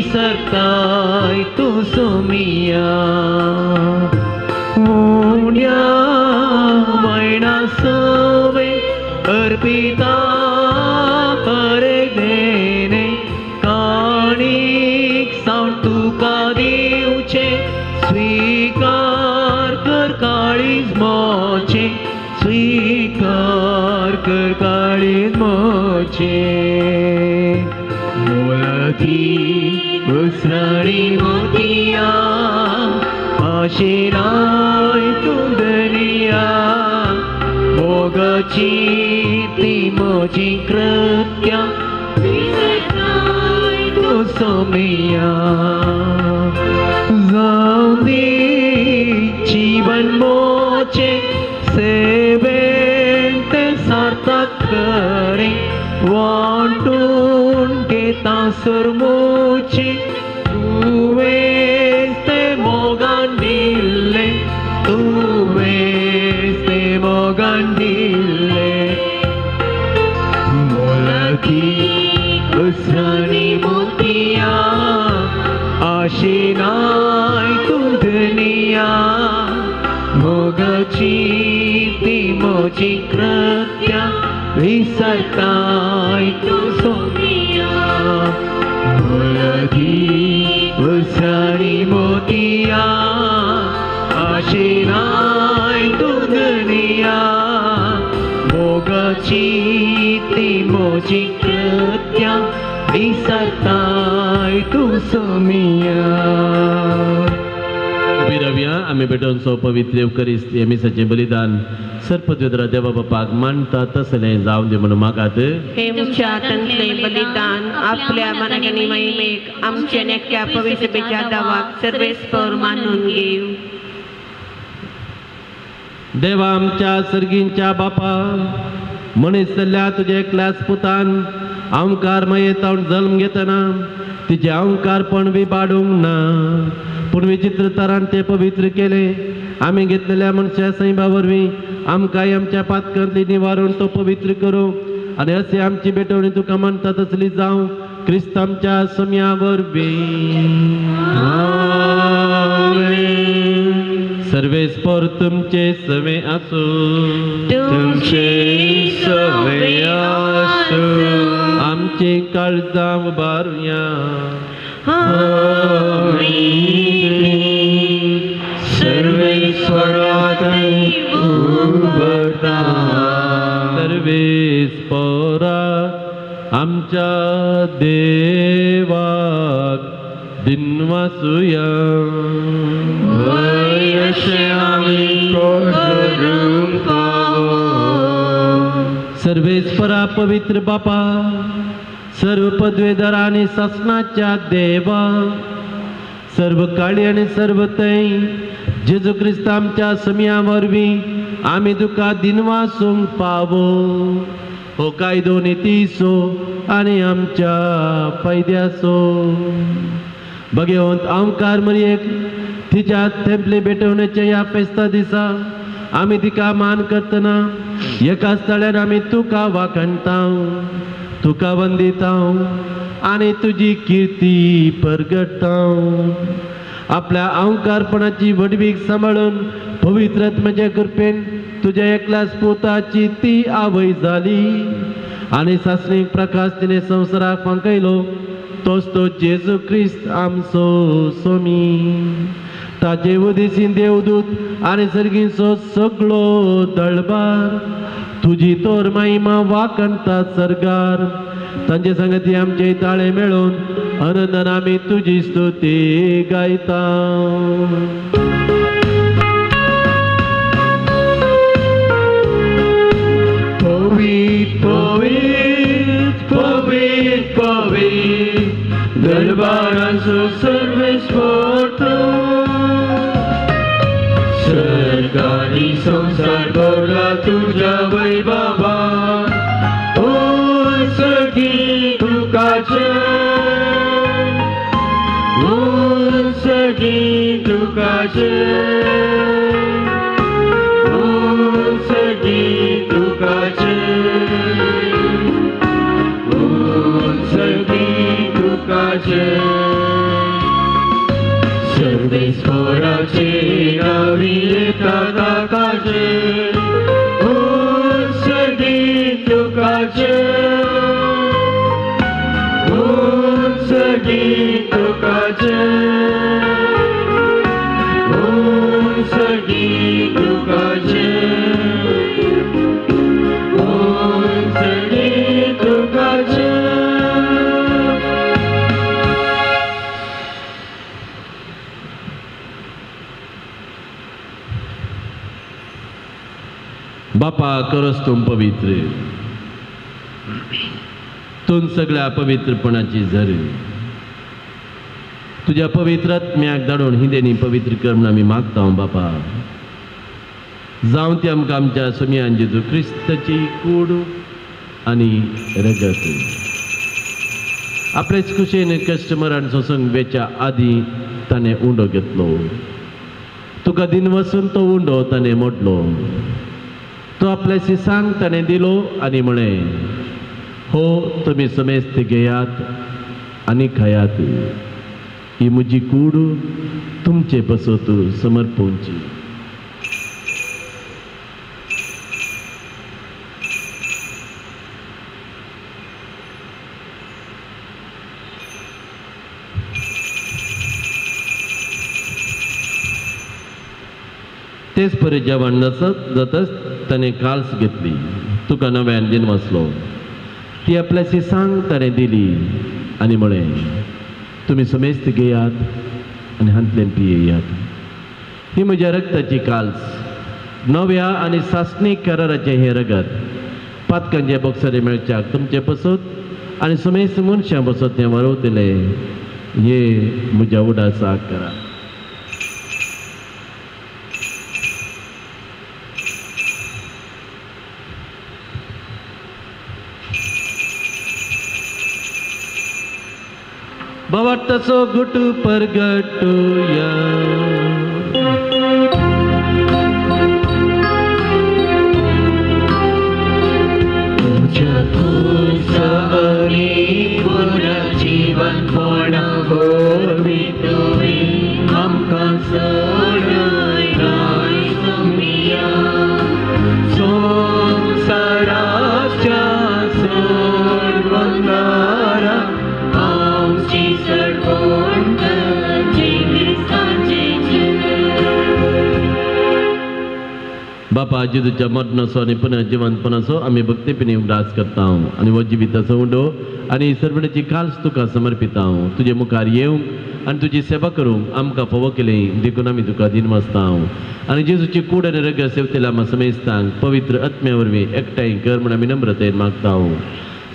विसरताय तू सोमिया उण्या मैना सवे अर्पिता करे देणे काणीक सावन तुका दिवचे स्वीकार कर काळीज मोचे स्वीकार कर काळीज मोचे मोलती उसराणी मोतिया आशिनाय तू दुनिया मोगाची ती मोजी कृत्या विसरताय तू सोमिया जाऊं दे जीवन मोचे सेवेन ते सार्थक करे वाटून घेता सुरमोचे तुवेच ते मोगान दिले तुवेच ते मोगान दिले मोलकी उसराणी मोतिया आशिनाय तू दुनिया मोगाची ती मोजी कृत्या विसरताय तू सोमिया मोलकी उसराणी मोतिया आशिनाय तू दुनिया मोगाची ती मोजी कृत्या विसरताय तू सोमिया विरव्या आम्ही भेटून सो पवित्र करिस्ती आम्ही सचे बलिदान सर्पद्वेद्रा देवा बापाक मानता तसले जाऊन दे म्हणून मागात हे तुमच्या तंत्रे बलिदान आपल्या मनाने महिमेक आमच्या नेक्या पवित्रतेच्या दावाक सर्वेस्पर मानून घेऊ देवा आमच्या सर्गींच्या बापा मनीस जाल्ल्या तुझे एकल्याच पुतान अहंकार मयेतावन जल्म घेतना तिचे अहंकारपण विबाडूंक ना पूण विचित्र तरान ते पवित्र केले आम्ही घेतलेल्या मनशा सैबा वरवीं आमकांय आमच्या पातकांतली निवारण तो पवित्र करूं आनी अशी आमची भेटवणी तुका म्हणटा तसली जावं क्रिस्त आमच्या सम्या वरवीं सर्वेस्पर तुमचे सवे आसो तुमचे सवे आसो आमची काळजां उबारुया सर्वेस्वरात उबरता सर्वेस्परा आमच्या देवाक दिनवासुया अशें आमी करूंक पावो सर्वेस्परा पवित्र बापा सर्व पदवेदार आणि शासनाच्या देवा सर्व काळी आणि सर्व तै जेजू ख्रिस्त आमच्या सम्या वरवीं आमी तुका दिनवासूंक पावो हो कायदो नितीसो आनी आमच्या फायद्याचो भगवंत अहंकार मरयेक तिच्या थेंपले भेटवण्याच्या ह्या फेस्ता दिसा आमी तिका मान करतना एकाच तळ्यान आमी तुका वाखणतां तुका वंदितां आनी तुजी कीर्ती परगटां आपल्या अहंकारपणाची वडवीक सांबाळून पवित्र आत्म्याच्या कृपेन तुझ्या एकल्याच पुताची ती आवय जाली आनी सासणीक प्रकाश तिने संवसाराक फांकयलो तोच तो जेजू ख्रिस्त आमचो सोमी ताजे उदेशीन देवदूत आनी सर्गीचो सगळो दळबार तुजी तोर महिमा वाकणता सरगार तांचे संगती आमचे ताळे मेळून आनंदान आमी तुजी स्तुती गायता पवित्र पवित्र पवित्र पवित्र दरबाराचो सर्वेस्वर सरकारी संसार भरला तुझ्या वैभवान ओ सगळी तुकाचे ओ सगळी तुकाचे ओ सगळी तुकाचे ओ सगळी तुकाचे बापा करस तुम पवित्र, तुम सगळ्या पवित्रपणाची झर, तुझ्या पवित्रात्म्याक धाडून ही देणी पवित्र कर म्हणून आमी मागता बापा. जावं ती आमकां आमच्या सुमयान जेजू क्रिस्ताची कूड आनी रगत आपलेच कुशेन कस्टमरांचो संग वेच्या आदी ताणें उंडो घेतलो. तुका दिन वचून तो उंडो ताणें मोडलो. तो आपल्या सिसांक ताणें दिलो आनी म्हळें, हो तुमी समेस्त घेयात आनी खायात, ही म्हजी कूड तुमचे पसत समर्पोवची. तेच परी जेवण जातच ताणें काल्स घेतली. तुका नव्यान दिन वचलो. ती आपल्या सिसांक ताणें दिली आनी म्हळें, तुमी समेस्त घेयात आनी हांतल्यान पियेयात, ही म्हज्या रगताची काल्स, नव्या आनी सासणीक कराराचें हें रगत पातकांचे बॉक्सरे मेळच्याक तुमचे पसत आनी समेस्त मनशां बसत हें वरवतलें, हे म्हज्या उडासाक करा. भवतसो गुटु परगटुया. तुझ्या फुलसरी पूर्ण जीवन पूर्ण होवी तुवी आमकां सोडून राय सुमिया. संसाराच्या सोडवणारा बापा जेजूच्या मरणाचो आनी पुनर्जीवनपणाचो आमी भक्तीपणी उगडास करता आनी हो जिविताचो उंडो आनी सर्वण्याची काल्स तुका समर्पिता. तुजे मुखार येवंक आनी तुजी सेवा करूंक आमकां फोव केलें देखून आमी तुका दिनमसता. आनी जेजूची कूड आनी रगत सेवतेल्या आमकां समेस्तांक पवित्र आत्म्या वरवीं एकठांय कर म्हूण आमी नम्रतेन मागता.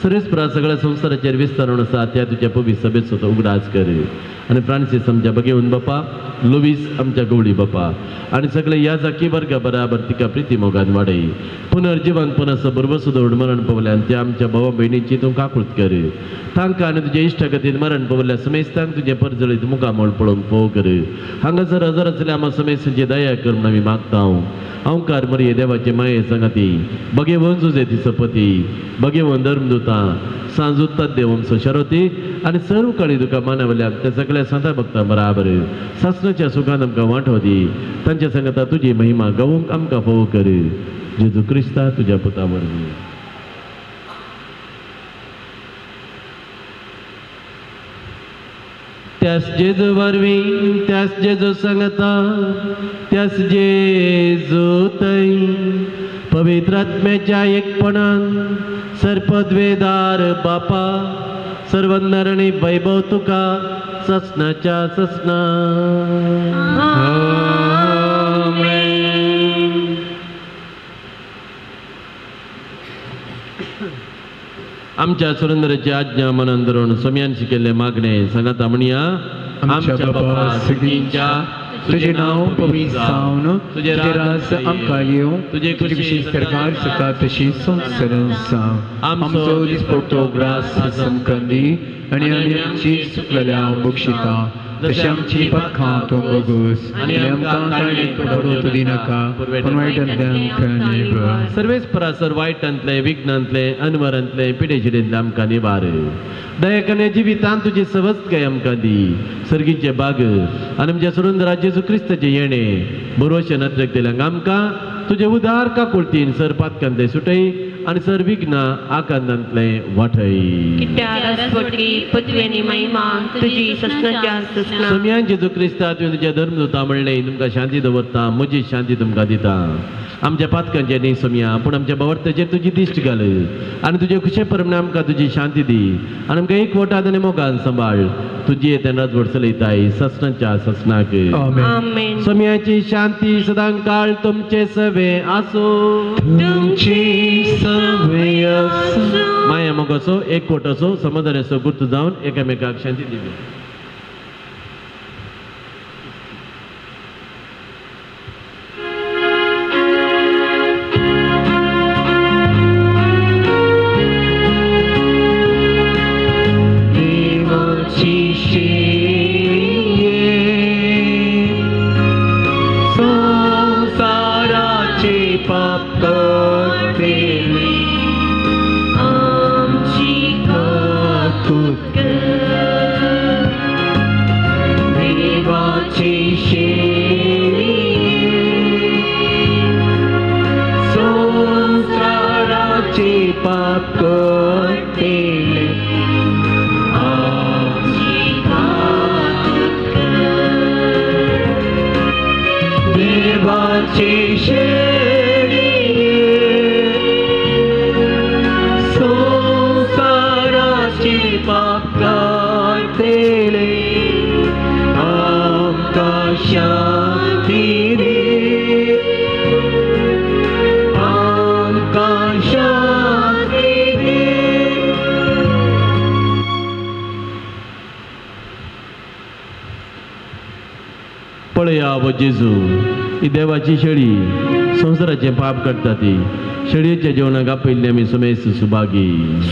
सर्वेस्परा सगळ्या संवसाराचेर विस्तारून आसा त्या तुज्या पवित्र सभेचो तो उगडास कर. आनी फ्रांसीस आमच्या भगिवन बापा, लुवीस आमच्या गवळी बापा आनी सगळे ह्या जाकी वर्गा बराबर तिका प्रिती मोगान वाडय. पुनर्जीवनपणाचो बरोबर सुदोड मरण पावल्यान त्या आमच्या भावा भयणीची तूं काकूळट कर. तांकां आनी तुज्या इश्टागतीन मरण पावल्या समेस्तांक तुजें परजळीत मुखामोळ पळोवंक फोव कर. हांगासर हजर आसल्या आम्हा समेस्तांची दया कर म्हूण आमी मागता. अवकार मरिये देवाचे माये संगती, भगेवन जुजे ती सपती, भगेवन धर्मदूता, सांजुत्तात देवंसो शारोती आनी सर्व काळी तुका मानवल्याक त्या सगळ्या संता भक्तां बराबर सासणाच्या सुखान आमकां वांटो दी. तांच्या संगता तुजी महिमा गावूंक आमकां फोव कर. जेजू क्रिस्ता तुज्या पुता वरवीं. त्यास जेजू वरवीं, त्यास जेजू संगता, त्यास जेजू थंय पवित्र आत्म्याच्या एकपणान सर्पद्वेदार बापा सर्वंदर आनी वैभव तुका ससनाच्या ससना. आमच्या सुरेंद्राची आज्ञा मनान धरून सोम्यान शिकेल्ले मागणे सांगाता म्हणया. आमच्या बापा सगळींच्या तुझे नाव पवित्र जावन तुझे राज आमकां येवं, तुझे खुशी सरकार जाता तशी संवसारांत जावं. आमचो दिसपट्टो ग्रास आमकां दी आनी आमची चुकलेल्या बक्षिता तशी आमची पाखां तूं बगूस आनी आमकां काळीक पडूं दिनाका पूण वायटांतल्यान आमकां निवार. सर्वेस्परासर वायटांतले विघ्नांतले अनवरांतले पिडेशिडेंतले आमकां निवार. दयाकने जिवितांत तुजी सवस्तकाय आमकां दी. सर्गीचे बाग आनी आमच्या सुरेंद्रा जेजू क्रिस्ताचे येणे बरोवशे नत्रक दिल्यांक आमकां तुझे उदार काकुळतीन सर पातकांतले सुटय आनी सर विघ्ना आकांतांतले वाटय. कित्या रसवटी पृथ्वेनी महिमा तुझी ससनाच्या ससना. सोम्यान जेजू क्रिस्ता तुवें तुज्या धर्मदूता म्हणलें तुमकां शांती दवरता म्हजी शांती तुमकां दिता. आमच्या पातकांचेर न्ही सोम्या पूण आमच्या बवर्ताचेर तुजी दिश्ट घाल आनी तुजे खुशे परमणे आमकां तुजी शांती दी आनी आमकां एक वटात आनी मोगान सांबाळ. तुजी येतेन राजवट चलयताय ससनाच्या ससनाक. आमेन. सोम्याची शांती सदां काळ तुमचे सवे आसो. तुमची सवे आसो. माया मोगाचो एक असो समाधानाचो गुर्त जावन एकामेकाक शांती दिवी. पळया व जेजू ही देवाची शेळी संसाराचे पाप काडटा ती शेळयेच्या जेवणाक आपयल्ले आमी समेस सुभागी.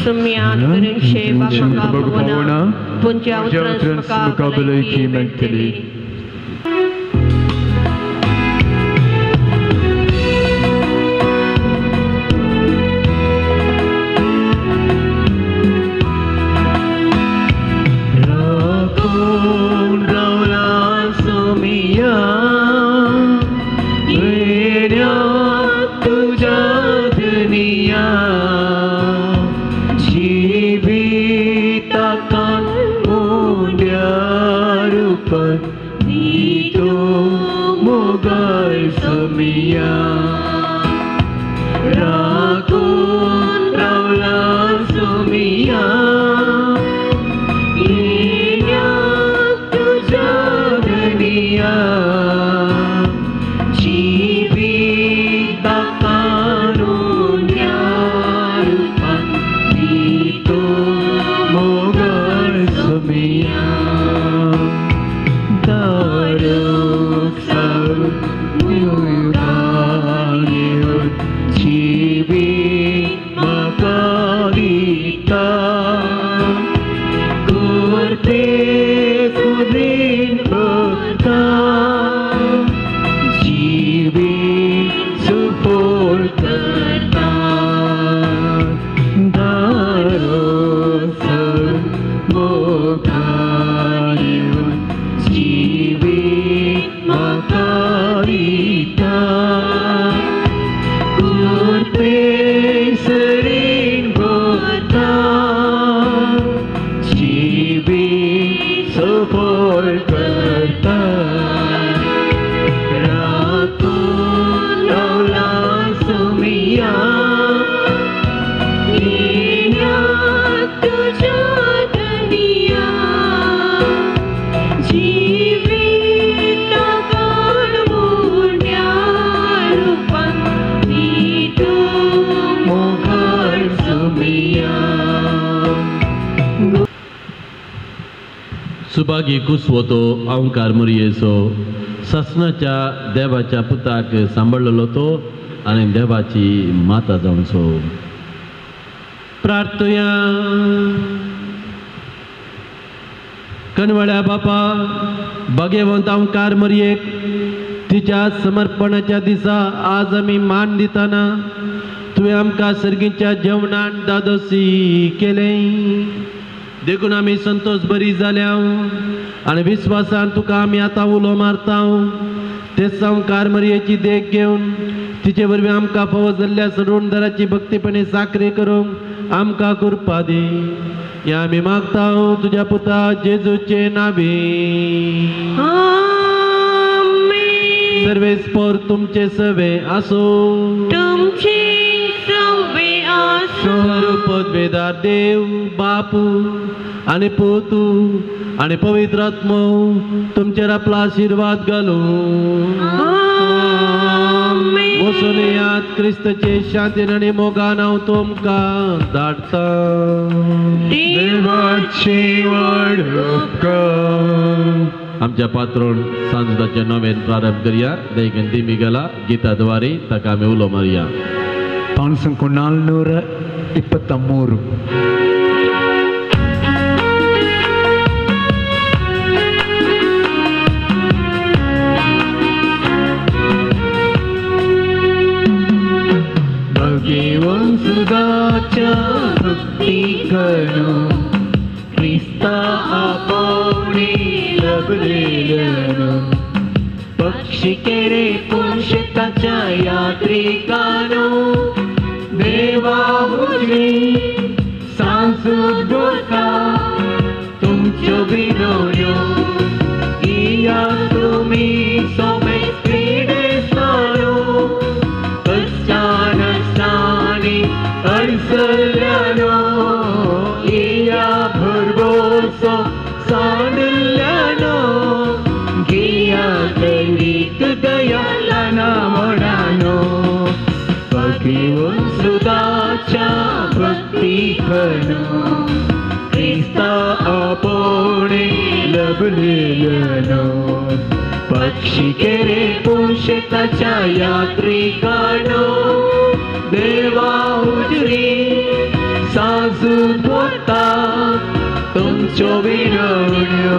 सुम्यान करुणशे बापाका भगवाना तुमच्या उतरस मुकाबलेची मेळटली. सुभागी कुसवतो अवंकार मुरयेसो ससनाच्या देवाच्या पुताक सांभाळलेलो तो आणि देवाची माता जावनसो. प्रार्थया. कणवळ्या बापा भगवंत अवंकार मरयेक तिच्या समर्पणाच्या दिसा आज आमी मान दिताना तुवें आमकां सर्गीच्या जेवणान दादोसी केलें देखून आमी संतोष बरी जाल्या आनी विश्वासान तुका आमी आतां उलो मारता. ते संवकार मरयेची देख घेवन तिचे वरवीं आमकां फावो जाल्ल्या सोडवणदाराची भक्तीपणे साखरे करूंक आमकां कृपा दी. या आमी मागता तुझ्या पुता जेजूचे नावी. सर्वेस्पर तुमचे सवे आसो. तुमची सवे आसो. सर्वपदवेदार देव बापू आणि पोतू आणि पवित्र आत्मो तुमचेर आपला आशीर्वाद घालूं. वचून यात क्रिस्तचे शांतीन आनी मोगान हांव तुमकां धाडटा. देवाची वाड कर. आमच्या पात्रोण सांजुदाच्या नवेन प्रारंभ करूया. देखीन दिमी गेला गीताद्वारे ताका आमी उलो मारया. 423. भगवंतुदाच्या भक्ती करू क्रिस्ता आपोणे लबलेलं. पक्षी केरे पुरुषताच्या यात्रिकानो देवा उजवी सांसूद बोलता तुमच्यो विनोड्यो इया तुमी सोमे स्पीडे सानो कश्चान सानी अडसल्यानो इया भरभोसो साडल्यानो गिया दैवीक दयालाना मोडानो. भगवंतुदाच्या भक्ती करू क्रिस्ता आपोणे लबलेलं. पक्षी केरे पुरुषताच्या यात्रिकानो देवा उजरी सांसूद बोलता तुमच्यो विनोड्यो.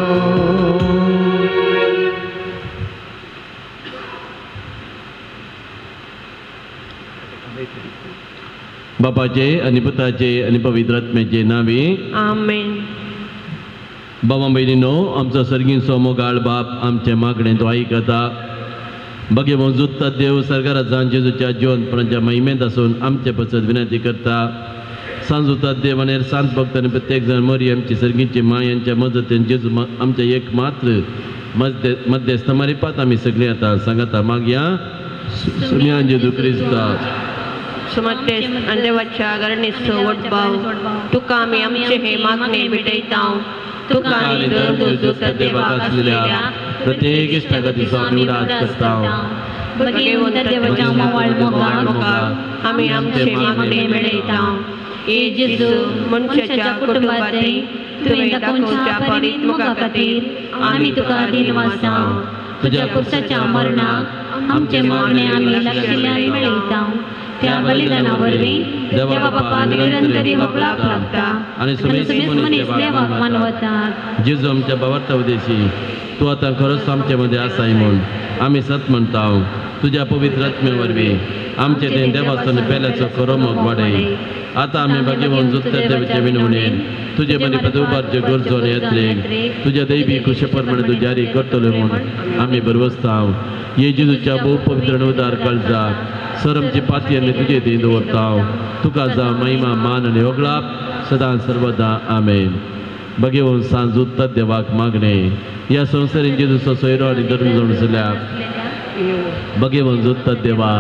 बापाचे आणि पुताचे आणि पवित्र आत्म्याचे नावे आमेन. बाबा बहिणीनो, आमचो सर्गीचो मोगाळ बाप आमचे मागणे तो आयकता. भगवंत जुत्ता देव सर्गाराजान जेजूच्या जिवंतपणाच्या महिमेंत आसून आमचे पसत विनंती करता. सांजुता देव आनी सांत भक्त आनी प्रत्येक जण मरी आमची सर्गीची माय यांच्या मजतीन जेजू आमच्या एक मात्र मध्यस्थ मारिपात आमी सगळी आता सांगता मागया. सुम्यान जेजू क्रिस्ता सुमतेस आणि देवाच्या गरणेचो वटभाव तुका आमी आमचे हे मागणे भेटयता. तुका आमी दर जुत्ता देवाक आसलेल्या प्रत्येक इश्टागतीचो आमी उडाद करता. भगवंत देवाच्या मोवाळ मोगान आमी आमचे मागणे भेटयता. ए जेजू मनशाच्या कुटुंबातली तुवें दाखोवच्या परीत मोगा खातीर आमी तुका दिनवासा. तुज्या पुताच्या मरणाक आमचे मागणे आमी लक्षिल्ल्यान मेळयता. त्या बलिदाना वरवीं देवा बापा निरंतरी वगळाक लागता आनी समीस मनीस देवाक मानवतात. जेजू आमच्या भावार्थ उदेशी तूं आतां खरोच आमचे मदें आसाय म्हूण आमी सत म्हणटा. तुज्या पवित्र आत्मे वरवीं आमचे ते देवाचो पेल्याचो खरो मोग वाडय. आतां आमी भगवंत जुत्ता देवाचे विनवणेन तुजे मनी पदुबारचे गरजोन येतलेक तुज्या दैवी कुशेप्रमाणे तूं जारी करतलो म्हूण आमी बरवस्ता. हे जेजूच्या भोव पवित्र उदार काळजा सरमची पाती आमी तुजे थंय दवरता. तुका जावं महिमा मान आनी वगळाप सदां सर्वदा आमेन. भगवंत सांज जुत्ता देवाक मागणे. ह्या संवसारीन जेजूचो सोयरो आनी धर्म जावन जाल्यार भगवंत जुत्ता देवा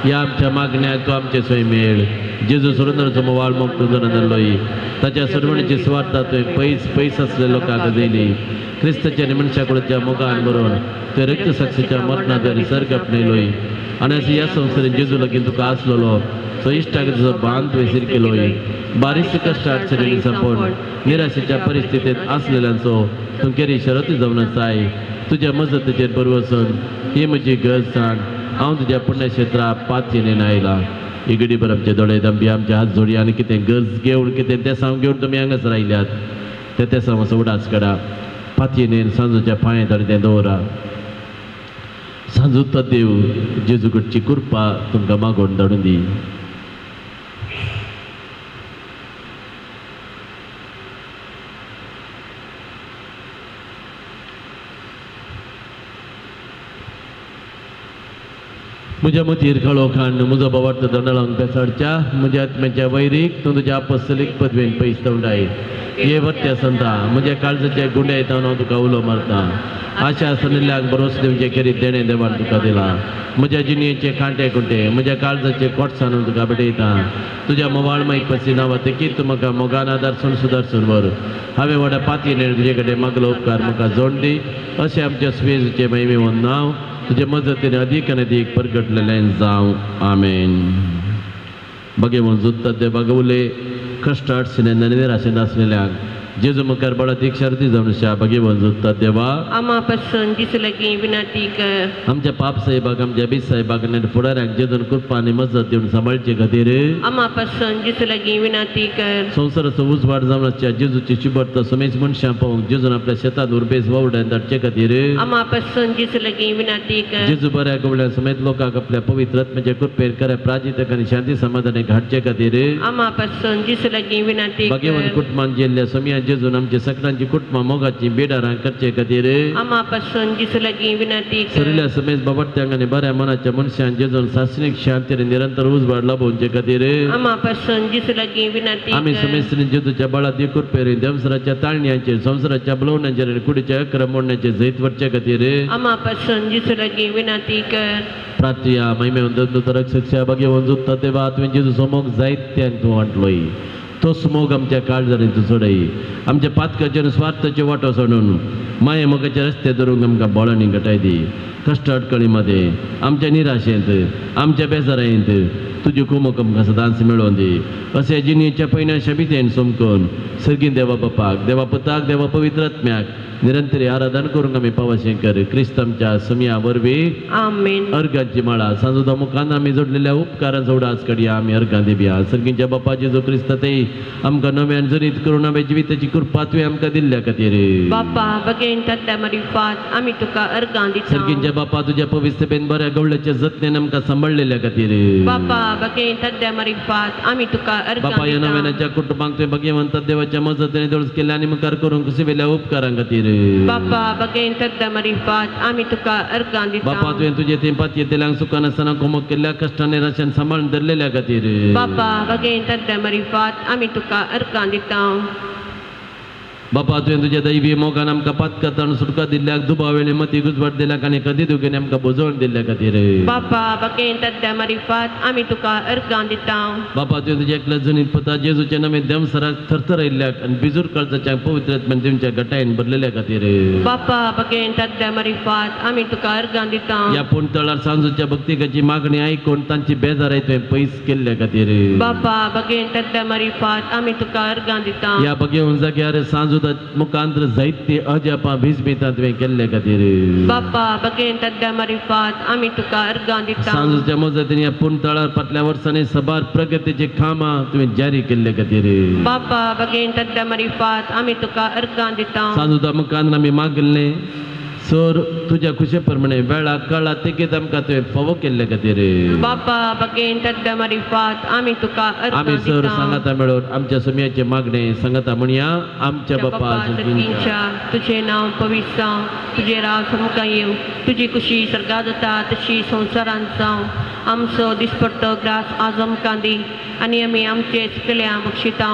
ह्या आमच्या मागण्याक तूं आमचे सोय मेळ. जेजू सुरंदराचो मोवाळ मोग तुजो जाल्लोय ताच्या सरवणीची स्वार्था तुवें पयस आसले लोकांक गजयली. क्रिस्ताच्या आनी मनशाकुळाच्या मोगान बरोवन ते रक्त साक्षीच्या मरणात आनी सर्ग आपणयलोय. आनी अशें ह्या संवसारीन जेजू लागीं तुका आसलेलो सो इश्टागतीचो बांद तुवें सिरकेलोय. बारीक कश्ट अडचणी सापड निराशेच्या परिस्थितीत आसलेल्यांचो तूं केरी शरती जावन आसाय. तुज्या मजतीचेर बरवसून ही म्हजी गरज सांग. हांव तुज्या पुण्यक्षेत्राक पातयेन आयला. ही घडीभर आमचे दोळे दंबी आमचे हात जोडी आनी कितें गरज घेवन कितें तेसांव घेवन तुमी हांगासर आयल्यात ते तेसांव असो उडास काडा. पातयेन सांजूच्या पांय धरी तें दवरा. सांजूत देव जेजू कडची कृपा तुमकां मागोवन धाडून दी. म्हज्या मतीर खळो खाण म्हजो बवार्थ दोंडाळांक पेसाडच्या म्हज्या आत्म्याच्या वैरीक तूं तुज्या अपस्तलीक पदवेन पयस तवंडाय ये वत्या संता म्हज्या काळजाचे गुंडे येता हांव तुका उलो मारता आशा सनिल्ल्याक भरोस दिवचे खेरीत देणे देवान तुका दिला म्हज्या जिणयेचे खांटे खुंटे म्हज्या काळजाचे कोटसान तुका भेटयता तुज्या मोवाळमय पसी नांवां तेकीत तूं म्हाका मोगान आदारसून सुदारसून व्हर हांवें व्हडा पातयेन तुजे कडेन मागलो उपकार म्हाका जोड दी अशें आमच्या सुवेजूचे महिमेवन नांव तुजे मजतीन अदीक आनी अदीक परगटलेलें जावं आमेन. बगे म्हूण जुत्ता ते बागवले कश्ट अडचणेंत आनी निराशेंत आसलेल्यांक जेजू मुखार बळा दीक्षार्थी जावन शा बगे म्हूण जुत्ता देवा आमा पसंत दिसू लागीं विनंती कर आमच्या पाप साहेबाक आमच्या बीस साहेबाक आनी फुडाऱ्यांक जेजून कृपा आनी मजत दिवन सांबाळचे खातीर आमा पसंत दिसू लागीं विनंती कर संवसाराचो उजवाड जावन आसच्या जेजूची शुभर्थ समेज मनशां पावूंक जेजून आपल्या शेतांत उर्बेस वावड्यान धाडचे खातीर आमा पसंत दिसू लागीं विनंती कर जेजू बऱ्या गवळ्या समेत लोकांक आपल्या पवित्र आत्म्याचे कृपेन खऱ्या प्राजितक आनी शांती समाधानाक हाडचे खातीर आमा पसंत दिसू लागीं विनंती भगवान कर कुटुंबान जेल्ल्या समिया जेजून आमच्या सगळ्यांची कुटुंबां मोगाची बेडारां करचे खातीर आमा पसंत दिसू लागीं विनंती कर सरिल्या समेत बाबट्यांक आनी बऱ्या मनाच्या मनशांक जेजून सासणीक शांती आनी निरंतर उजवाड लाभोवचे खातीर आमा पसंत दिसू लागीं विनंती आमी कर समेस्त्रीन जेजूच्या बळा दिकूर पेरी देवसराच्या ताळण्यांचेर संवसाराच्या बलोवण्यांचेर आनी कुडीच्या अकरा मोडण्याचेर जैत वरचे खातीर आमा पसंत दिसू लागीं विनंती कर प्रार्थया महिमेवन दत्तरक शिक्षा भगवान जुत्ता तेव्हा तुवें जेजू समोग जायत्यांक तूं वांटलोय तो समोग आमच्या काळजांनी तूं सोडय आमच्या पातकाचे आनी स्वार्थाचे वांटो सोडून माये मोगाचे रस्ते धरूंक आमकां बळांनी घटाय दी कश्ट अडकळी मध्ये आमच्या निराशेंत आमच्या बेजारायेंत तुजी कुमक आमकां सदांच मेळोवन दी अशें जिणेच्या पयल्या शबितेन सोमकून सर्गीन देवा बापाक देवा पुताक देवा पवित्र आत्म्याक निरंतरी आराधन करूंक आमी पावशें कर क्रिस्त आमच्या समिया वरवीं आमेन अर्गांची माळा सांजोदा मुखान आमी जोडलेल्या उपकारांचो उडास काडया आमी अर्गां दिवया सर्गींच्या बापा जेजू क्रिस्त ते आमकां नव्यान जरीत करून आमी जिविताची कृपा तुवें आमकां दिल्ल्या खातीर बापा बगेन तत्या मरिफात आमी तुका अर्गां दिता सर्गींच्या बापा तुज्या पवित्र बेन बऱ्या गवळ्याच्या जतनेन आमकां सांबाळलेल्या खातीर बापा बगेन तत्या मरिफात आमी तुका अर्गां बापा ह्या दिता नव्यानाच्या कुटुंबाक तुवें भगवंत देवाच्या मजतीने दोळस केल्या आनी मुखार करूंक सिवेल्या उपकारां खातीर बापा बगेन तत्या मरिफात आमी तुका अर्गां दिता बापा तुवें तुजे ते पातये येतेल्यांक सुखान आसतना कोमक केल्ल्या कश्टांनी राशान सांबाळून धरलेल्या खातीर बापा बगेन तत्या मरिफात आमी तुका अर्गां दिता बापा तुवें तुज्या दैवी मोगान आमकां पातकातान सुटका दिल्ल्याक दुबावेळी मती गुजवाट दिल्याक आनी कधी दुखेन आमकां बुजवण दिल्ल्या खातीर बापा बगेन तत्या मरिफात आमी तुका अर्गां दिता बापा तुवें तुज्या एकल्या जनीत पुता जेजूचे नवे देवसराक थरथरयल्ल्याक आनी बिजूर काळजाच्या पवित्र आत्म्यान तुमच्या गटायेन भरलेल्या खातीर बापा बगेन तत्या मरिफात आमी तुका अर्गां दिता या पुणतळार सांजूच्या भक्तिकाची मागणी आयकून तांची बेजाराय तुवें पयस केल्ल्या खातीर बापा बगेन तत्या मरिफात आमी तुका अर्गां दिता या बगेवन जाग्यार सांजू मुखांतर जायती अजापां भिजमितां तुवें केल्ल्या खातीर बापा बगेन तत्या मरिफात आमी तुका अर्गां दिता सांजूच्या मजतीन ह्या पुणतळार फाटल्या वर्सांनी सबार प्रगतीची खामां तुवें जारी केल्ल्या खातीर बापा बगेन तत्या मरिफात आमी तुका अर्गां दिता सांजूच्या मुखांत आमी मागलें सर तुज्या खुशे प्रमाणे वेळा काळा तेकीत आमकां तुवें फावो केल्ल्या खातीर बापा बगेन तत्या मरिफात आमी तुका अर्गां आमी सर दिता सांगाता मेळोन आमच्या समियाचे मागणे सांगाता म्हणया आमच्या बापा सगळींच्या तुझे नांव पवित्र जावं तुझे राव समका येवं तुजी खुशी सर्गात जाता तशी संवसारांत जावं आमचो दिसपट्टो ग्रास आज आमकां दी आनी आमी आमचे चुकल्या बक्षिता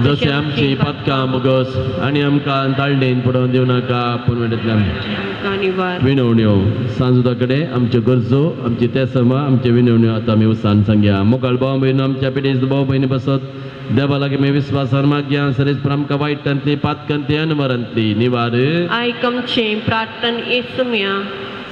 जशें आमची पातकां मुगस आनी आमकां ताळणेन पडोवन दिवं नाका पूण वेळांतल्यान निवार विनवण्यो सांजुदा कडेन आमच्यो गरजो आमची ते समा आमचे विनवण्यो आतां आमी उसान सांगया मोगाळ भाव भयण आमच्या पिडेज भाव भयणी बसत देवा लागीं आमी विस्वासान मागया सरेज आमकां वायटांतली पातकांतली अनवरांतली निवार आयकमचे प्रार्थन येसुम्या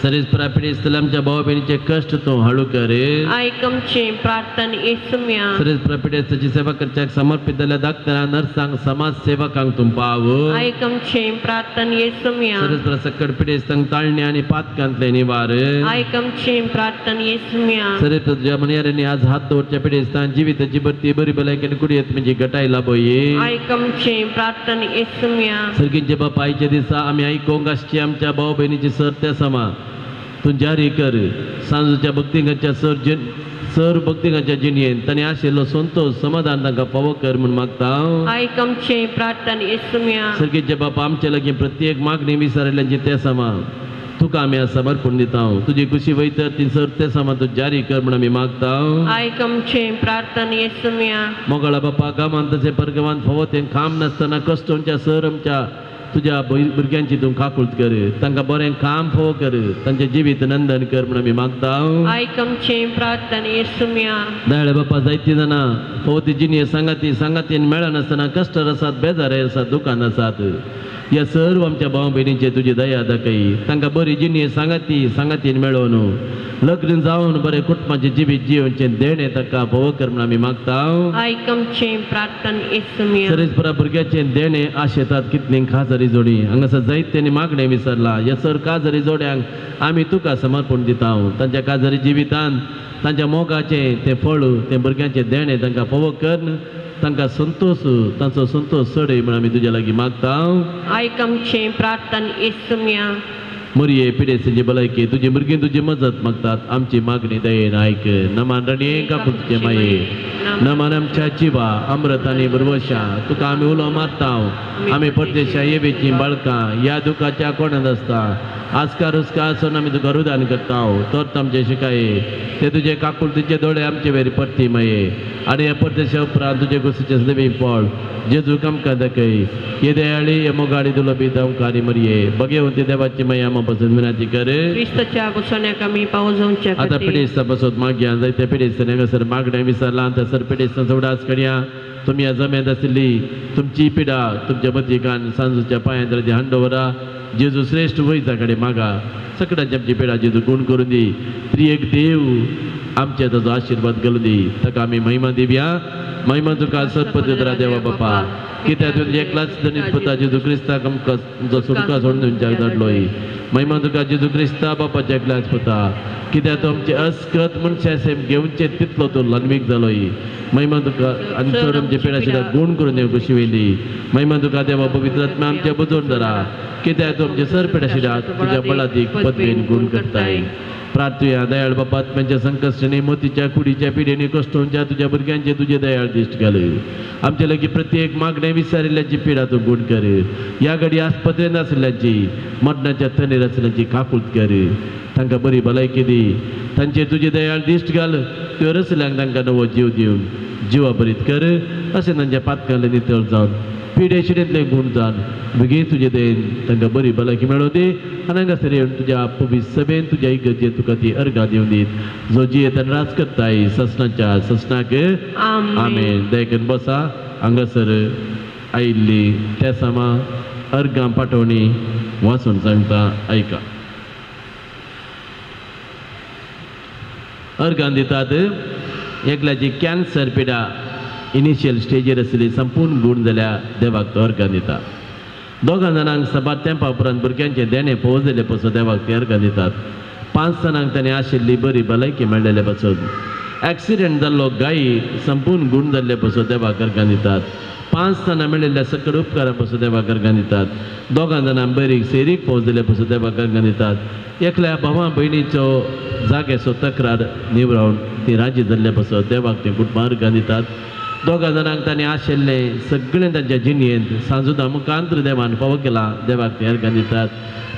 सरेज पिडेज आमच्या भाव भयणीचे कश्ट तूं हळू कर आयकमचे प्रार्थन येसुम्या सरेज पिडेजाची सेवा करच्याक समर्पित जाल्ल्या धाकट्या नर्सांक समाज सेवकांक तूं पाव आयकमचे प्रार्थन येसुम्या सरेज सकट पिडेज ताळणे आनी पातकांतले निवार आयकमचे प्रार्थन येसुम्या सरेज तुज्या मनयारांनी आज हात दवरच्या पिडेज जिविताची बरती बरी भलायकी आनी कुडयेंत म्हणजे गटाय लाभय आयकमचे प्रार्थन येसुम्या सर्गींचे बापा आयच्या दिसा आमी आयकोंक आसची आमच्या भाव भयणीची सर त्या समा तूं जारी कर सांजूच्या भक्तिकांच्या सर भक्तिकांच्या जिणयेन ताणें आशिल्लो संतोष समाधान तांकां फावो कर म्हूण मागता आयकमचे प्रार्थन येसुम्या सर्गींचे बापा आमचे लागीं प्रत्येक मागणी विचारिल्ल्यांची ते समा तुका आमी समर्पण दिता तुजी खुशी वयता ती सर ते सामान तू जारी कर म्हण आमी मागता आयक आमचे प्रार्थना येसुमिया मोगळा बापा गांवांत तशें परगांवांत फोव तें काम नासतना कश्टांच्या सर आमच्या तुझ्या भुरग्यांची तूं काकुळट कर तांकां बरें काम फोव कर तांचें जिवीत नंदन कर म्हण आमी मागता आयक आमचे प्रार्थना येसुमिया दयाळे बापा जायतीं जाणां फोव ती जिणे सांगातीन मेळनासतना कश्ट आसात बेजारे आसात दुकान आसात ह्या सर्व आमच्या भाव भयणींचेर तुजी दया दाखय तांकां बरी जिणे सांगातीन मेळोवन लग्न जावन बरें कुटुंबाचें जिवीत जियोवचें देणे ताका फोव कर म्हण आमी मागता आयक आमचे प्रार्थना येसुमिया सरेस्परा भुरग्याचें देणे आशेतात कितलीं काजारी जोडी हांगासर जायत्यांनी मागणें विसरला ह्या सर काजारी जोड्यांक आमी तुका समर्पण दिता तांच्या काजारी जिवितांत तांच्या मोगाचें तें फळ तें भुरग्यांचें देणे तांकां फोव कर तांकां तांचो संतोष चडय म्हण आमी तुज्या लागीं मागता आयक आमचे प्रार्थना येसुमिया मरिये पिडेसाची भलायकी तुजी भुरगीं तुजी मजत मागतात आमची मागणी दयेन आयक नमान रडये काकुळचे माये नमान आमच्या जिवा अमृत आनी बरवशा तुका आमी उलो मारता आमी परदेशा येवेची बाळकां ह्या दुखाच्या कोणात आसता आस्कार उस्कार आसून आमी तुका रुदान करता तर आमचे शिकाये ते तुजे काकुळतीचे दोळे आमचे वेरी परती माये आनी ह्या परदेशा उपरांत तुजे कुशीचे सदैवी फळ जेजूक आमकां दाखय ये दयाळी ये मोगाळी तुला बिता ओंकारी मरिये बगेवंती देवाची माया आमा पासून विनंती कर क्रिस्ताच्या कुसण्याक आमी पावोवंचे आता पिडेस्ता पासून मागया जायत्या पिडेस्तांनी हांगासर मागणें विसरला थंयसर पिडेस्तांचो उडास करया तुमी ह्या जमेत आशिल्ली तुमची पिडा तुमच्या मतीकान सांजूच्या पांयांत हांडो व्हरा जेजू श्रेष्ठ वयता कडेन मागा सगळ्यांची आमची पिडा जेजू गुण करून दी त्रिएक देव आमचे ताजो आशिर्वाद घालून दी ताका आमी महिमा दिवया महिमा तुका सर्पदुत्रा देवा बापा कित्याक तुजे एकलाच जनीत पुता जेजू क्रिस्ताक आमकां जो सुटका सोडून तुमच्याक धाडलोय महिमा तुका जेजू क्रिस्ता बापाच्या एकल्याच पुता कित्याक तो आमचे अस्कत मनशां सेम घेवचे तितलो तो लन्मीक जालोय महिमा तुका आनी चड आमचे पिडाशिरा गुण करून देव कशी वयली महिमा तुका देवा पवित्र आत्मा आमच्या बजोवन धरा कित्याक तूं आमचे सर पिडाशिरा तुज्या बळादीक पदवेन गुण करताय प्रार्थया दयाळ बापा आत्म्याच्या संकश्टनी मोतीच्या कुडीच्या पिढीने कश्टोंच्या तुझ्या भुरग्यांचे तुझे दयाळ दिश्ट घाल आमच्या लागीं प्रत्येक मागणे विचारिल्ल्याची पिडा तूं गुण कर ह्या घडी आस्पत्रेन आशिल्ल्याची मरणाच्या थंडेर आशिल्ल्याची काकुळट कर तांकां बरी भलायकी दी तांचे तुजी दयाळ दिश्ट घाल त्यो रसल्यांक तांकां नवो जीव दिवन जिवा बरीत कर अशें तांच्या पातकांतले नितळ जावन पिडे शिडेंतले गुण जावन बेगीन तुजे दयेन तांकां बरी भलायकी मेळोव दी आनी हांगासर येवन तुज्या पवित्र सभेन तुज्या इगर्जेन तुका ती अर्घां दिवन दीत जो जियेत आनी राज करताय ससनाच्या ससनाक आमेन दयेकन बसा हांगासर आयिल्ली त्या सामा अर्घां पाठोवणी वाचून सांगता आयका अर्घां दितात एकल्याची कॅन्सर पिडा इनिशियल स्टेजीर आशिल्ली संपूर्ण गुण जाल्या देवाक तो अर्घां दिता दोगां जाणांक सबार तेंपा उपरांत भुरग्यांचे देणे पोवजले पासून देवाक ते अर्घां दितात 5 जाणांक ताणें आशिल्ली बरी भलायकी मेळलेले पासून एक्सिडेंट जाल्लो गायी संपूर्ण गुण जाल्ले पासून देवाक अर्घां दितात 5 जाणां मेळिल्ल्या सकळ उपकारा पासून देवाक अर्घां दितात दोगां जाणां बरीक सेरीक पोवजले पासून देवाक अर्घां दितात एकल्या भावा भयणीचो जाग्याचो तक्रार निवरावन ती राजी जाल्ले पासून देवाक ते कुटुंबां अर्घां दितात दोगां जाणांक ताणें आशिल्ले सगळें तांच्या जिणयेंत सांजुदा मुखांत्र देवान फावो केला देवाक ते अर्घां दितात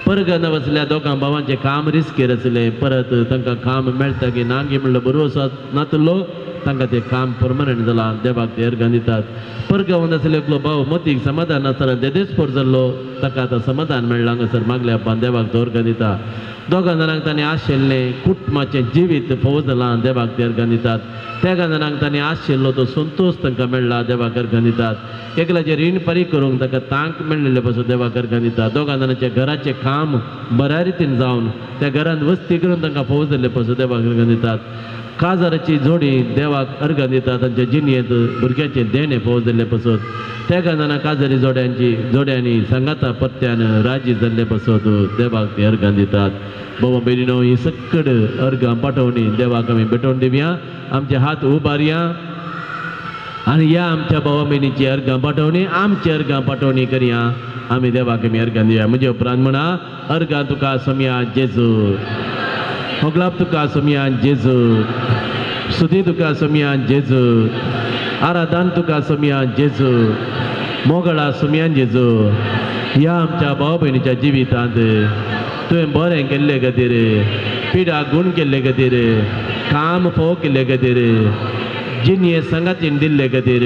परगन वचल्या दोगां भावांचें काम रिस्केर आसलें परत तांकां काम मेळटा की ना गे म्हणलो बरो नातलो तांकां तें काम परमनंट जालां देवाक ते अर्घां दितात परगांवांत आसले एकलो भाव मतीक समाधान नासतना देदेस्पोर जाल्लो ताका आतां समाधान मेळ्ळां हांगासर मागल्या पान देवाक तो अर्घां दिता दोगां जाणांक ताणें आशिल्लें कुटुंबाचें जिवीत फोव जालां देवाक ते अर्घां दितात त्या जाणांक ताणें आशिल्लो तो संतोश तांकां मेळ्ळा देवाक अर्घां दितात एकल्याचें रीण फारीक करूंक ताका तांक मेळिल्ले पासून देवाक अर्घां दितात दोगां जाणांचें घराचें काम बऱ्या रितीन जावन त्या घरांत वस्ती करून तांकां फोव जाल्ले पासून देवाक अर्घां दितात काजाराची जोडी देवाक अर्घां दितात तांच्या जिणयेंत भुरग्याचे देणे फोव जाल्ले पासून त्या जाणां काजारी जोड्यांनी सांगाता पत्त्यान राजी जाल्ले पासून देवाक ते अर्घां दितात बाबा बेनिनो ही सकड अर्घां पाठोवणी देवाक आमी भेटोवन दिवया आमचे हात उबारया आनी ह्या आमच्या भावा भयणीची अर्घां पाठोवणी आमची अर्घां पाठोवणी करया आमी देवाक आमी अर्घां दिवया म्हणजे उपरांत म्हणा अर्घां तुका सोम्या जेजू होगलाप तुका सोम्या जेजू स्तुती तुका सोम्या जेजू आराधन तुका सोम्या जेजू मोगळा सोम्या जेजू ह्या आमच्या भावा भयणीच्या जिवितांत तुवें बरें केल्ले खातीर पिडा गूण केल्ले खातीर काम फोव केल्ले खातीर जिणये संगातीन दिल्ले खातीर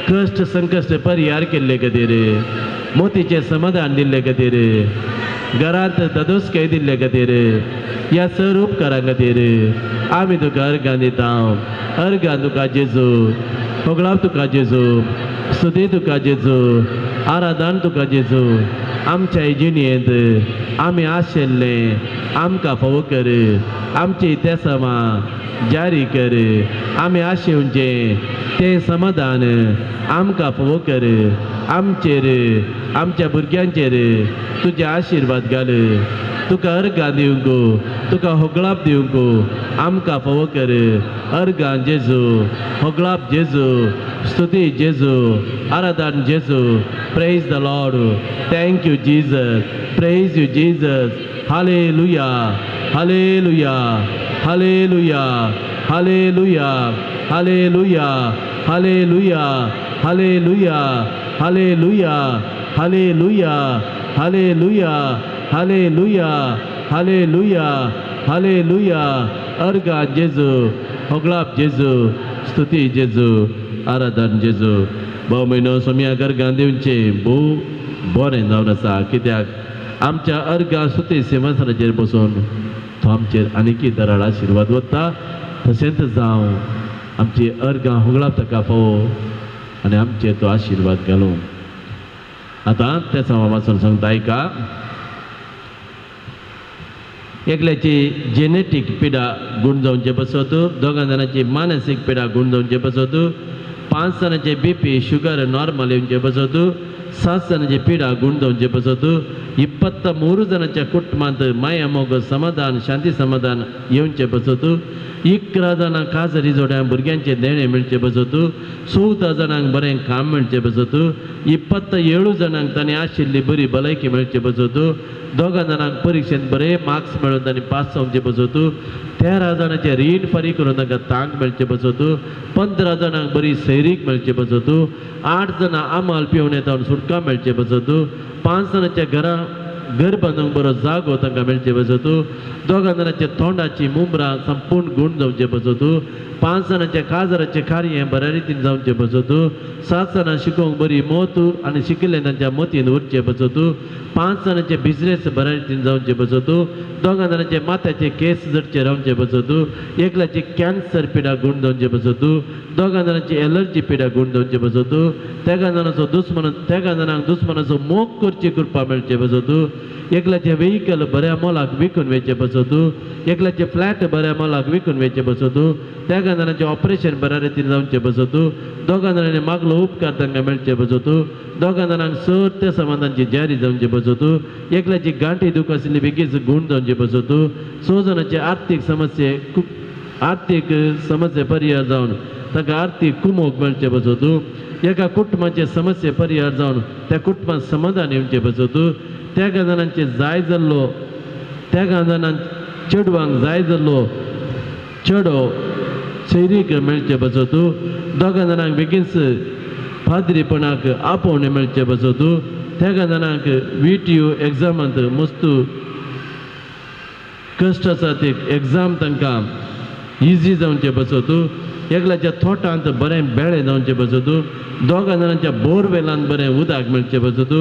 कश्ट संकश्ट परिहार केल्ले खातीर मोतीचें समाधान दिल्ले खातीर घरांत ददोसकाय दिल्ले खातीर ह्या सर उपकारां खातीर आमी तुका अर्गां दिता अर्गां तुका जेजू होगळाव तुका जेजू स्तुती तुका जेजू आराधन तुका जेजू आमच्या जिणयेंत आमी आशिल्ले आमकां फोव कर आमची तेसमा जारी कर आमी आशिवचे तें समाधान आमकां फोव कर आमचेर आमच्या भुरग्यांचेर तुजे आशिर्वाद घाल तुका अर्गां दिवंक तुका होगळाप दिवंक आमकां फोव कर अर्गां जेजू होगळाप जेजू स्तुती जेजू आराधन जेजू praise the Lord thank you Jesus praise you Jesus hallelujah hallelujah hallelujah hallelujah hallelujah hallelujah hallelujah hallelujah hallelujah hallelujah hallelujah hallelujah hallelujah अर्गां जेजू होगळाप जेजू स्तुती जेजू आराधन जेजू भोव म्हयनो सोम्याक अर्गां दिवचे भोव बरें जावन आसा कित्याक आमच्या अर्गां स्तुती सिंहासनाचेर बसून तो आमचेर आनीकय दराड आशिर्वाद वता तशेंच जावं आमची अर्गां होगळाप ताका फोव आनी आमचेर तो आशिर्वाद घालूं आतां त्या समावासून सांगता आयका एकल्याची जेनेटीक पिडा गूण जावचे बसत दोगां जाणांची मानसीक पिडा गूण जावचे बसत 5 जाणांचे BP शुगर नॉर्मल येवचे बसत 7 जाणांचे पिडा गूण जावचे बसत 23 जाणांच्या कुटुंबांत माया मोग समाधान शांती समाधान येवचे बसत 11 जाणांक काजरी जोड्यांक भुरग्यांचे देणे मेळचे बसत 14 जाणांक बरें काम मेळचे बसत 27 जाणांक तांणी आशिल्ली बरी भलायकी मेळचे बसत 2 जाणांक परीक्षेंत बरे मार्क्स मेळून तांणी पास जावचे बसत 13 जाणांचे रीण फारीक करून तांकां तांक मेळचे बसत 15 जाणांक बरी सैरीक मेळचे बसत 8 जाणां आमाल पिवून येता सुटका मेळचे बसत 5 जाणांच्या घर बांदूंक बरो जागो तांकां मेळचे बसत 2 जाणांच्या तोंडाची मुंबरां संपूर्ण गूण जावचे बसत 5 जाणांच्या काजराचें कार्य बऱ्या रितीन जावचें बसत 7 जाणां शिकोवंक बरी मोत आनी शिकिल्ले तांच्या मोतीन उरचे बसत 5 जाणांचे बिजनेस बऱ्या रितीन जावचे बसत 2 जाणांचे माथ्याचे केस जडचे रावचे बसत एकल्याची कॅन्सर पिडा गूण जावचे बसत 2 जाणांची एलर्जी पिडा गूण जावचे बसत 3 जाणांक दुस्मनाचो मोग करची कृपा मेळचे बसत एकल्याचे व्हेइकल बऱ्या मोलाक विकून वेचे बसत एकल्याचे फ्लॅट बऱ्या मोलाक विकून वेचे बसत 3 जाणांचे ऑपरेशन बऱ्या रितीन जावचे बसत 2 जाणांनी मागलो उपकार तांकां मेळचे बसत 2 जाणांक सत्य समाधानाची जारी जावचे बसत एकल्याची गांठी दूख आशिल्ली बेगीच गूण जावचे बसत 6 जाणांचे आर्थीक समस्या परिहार जावन ताका आर्थीक कुमोग मेळचे बसत एका कुटुंबाचे समस्या परिहार जावन त्या कुटुंबात समाधान येवचे बसत 3 जाणांचे जाय जाल्लो 3 जाणांक चेडवांक जाय जाल्लो चेडो सैरीक मेळचे बसत 2 जाणांक बेगीनच फादरीपणाक आपोवणे मेळचे बसत 3 जाणांक VTU एग्जामांत मस्तू कश्ट आसा ते एग्जाम तांकां इजी जावचे बसत एकल्याच्या थोटांत बरें बेळें जावचें बसत 2 जाणांच्या बोरवेलांत बरें उदक मेळचें बसत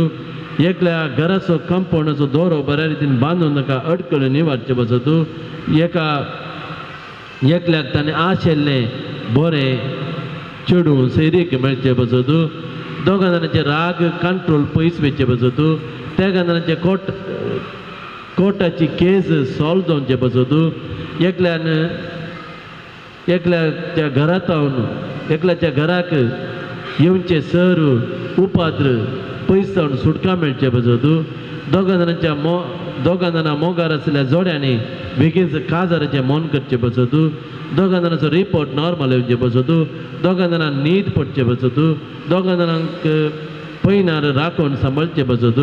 एकल्या घराचो कंपाउंडाचो दोरो बऱ्या रितीन बांदून ताका अडकळून निवारचें बसत एकल्याक ताणें आशिल्लें बरें चेडूं सैरीक मेळचें बसत 2 जाणांचे राग कंट्रोल पयस वेचे बसत 3 जाणांचे कोर्टाची केस सॉल्व जावचे बसत एकल्याच्या घरांत एकल्याच्या घराक येवचे सर उपाद्र पयस जावन सुटका मेळचे बसत 2 जाणां मोगार आसलेल्या जोड्यांनी बेगीन काजाराचें मोन करचें बसत 2 जाणांचो रिपोर्ट नॉर्मल येवचे बसत 2 जाणां न्हीद पडचे बसत 2 जाणांक पयनार राखून सांबाळचे बसत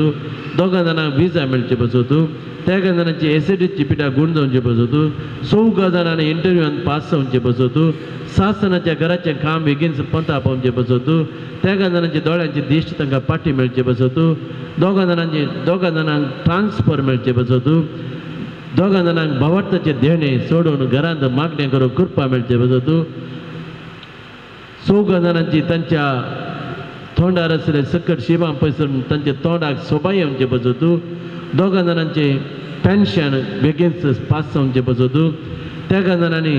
2 जाणांक विजा मेळचे बसत 3 जाणांची एसिडीची पिडा गूण जावचे बसत 14 जाणांनी इंटरव्यूआन पास जावचे बसत सासनाच्या घराचें काम बेगीन पंथा पावचे बसो तूं त्या जाणांचे दोळ्यांचे दिश्ट तांकां पाटी मेळचे बसो तूं दोगां जाणांक ट्रान्सफर मेळचे बसो तूं दोगां जाणांक भावार्थाचे देणे सोडून घरांत मागणें करून कृपा मेळचे बसो तूं चौगां जाणांची तांच्या तोंडार आसले सकट शिबां पयसून तांचे तोंडाक सोबा येवचे बसो तूं दोगां जाणांचे पेन्शन बेगीन पास जावचे बसो तूं त्या जाणांनी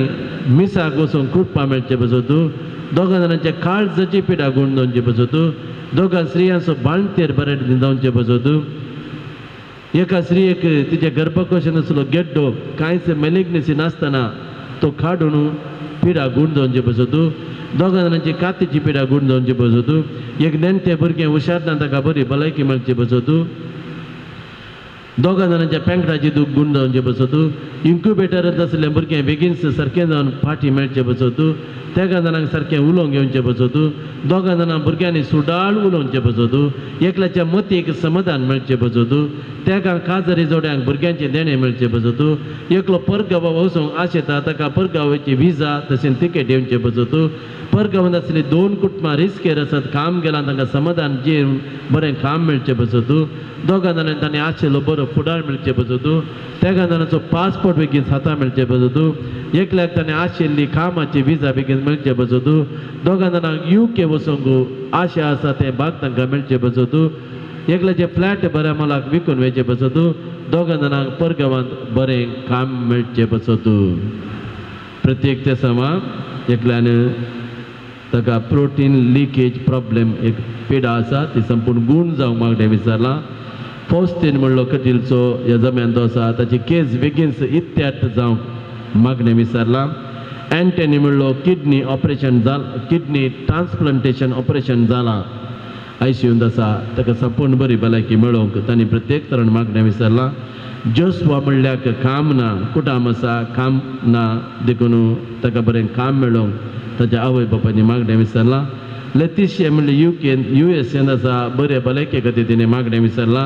मिसाक वचून कृपा मेळचे बसो तूं दोगां जाणांच्या काळजाची पिडा गुण जावचे बसो तूं दोगां स्त्रियांचो बाळंतेर बरें जावचे बसो तूं एका स्त्रियेक तिच्या गर्भकोशान आसलो गेड्डो कांयच मेलिग्नसी नासतना तो काडून पिडा गुण जावचे बसो तूं दोगां जाणांची कातीची पिडा गुण जावचे बसो तूं एक नेणटें भुरगें हुशार ना ताका बरी भलायकी मेळची बसो तूं दोगां जाणांच्या पेंकटाची दूख गुण जावचे बसो तूं इन्क्युबेटरांत आसलें भुरगें बेगीन सारकें जावन फाटी मेळचें बसो तूं त्या जाणांक सारकें उलोवंक येवचें बसो तूं दोगां जाणां भुरग्यांनी सुडाळ उलोवचें बसो तूं एकल्याच्या मतीक समाधान मेळचें बसो तूं त्या काजारी जोड्यांक भुरग्यांचें देणें मेळचें बसो तूं एकलो परगांवा वचूंक आशेता ताका परगांवाची विजा तशें तिकेट येवचें बसो तूं परगांवांत आसलीं 2 कुटुंबां रिस्केर आसात काम केलां तांकां समाधान जेवन बरें काम मेळचें बसो तूं दोगां जाणांनी ताणें आशिल्लो बरो फुडार मेळचें बसो तूं त्या जाणांचो पासपोर्ट बेगीन हातां मेळचें बसो तूं एकल्याक ताणें आशिल्ली कामाची विजा बेगीन मेळचें बसो तूं दोगां जाणांक UK वचूंक आशा आसा तें भाग तांकां मेळचें बसो तूं एकल्याचे फ्लॅट बऱ्या मोलाक विकून वयचें बसो तूं दोगां जाणांक परगांवांत बरें काम मेळचें बसो तूं प्रत्येक त्या समां एकल्यान ताका प्रोटीन लिकेज प्रॉब्लेम एक पिडा आसा ती संपूर्ण गूण जावंक मागणें विचारलां फौस्तीन म्हणलो कटिलचो ह्या जम्यान तो आसा ताची केस बेगीन इत्यार्थ जावंक मागणें विचारलां एंटनी म्हणलो kidney operation kidney transplantation operation जालां ICUंत आसा ताका संपूर्ण बरी भलायकी मेळोवंक तांणी प्रत्येक तरण मागणें विचारलां जोस्वा म्हणल्याक काम ना कुटाम आसा काम ना देखून ताका बरें काम मेळोवंक ताच्या आवय बापायनी मागणें विचारलां लेतिशिया म्हणल्यार USA आसा बरे भलायके खातीर तिणें मागणें विचारलां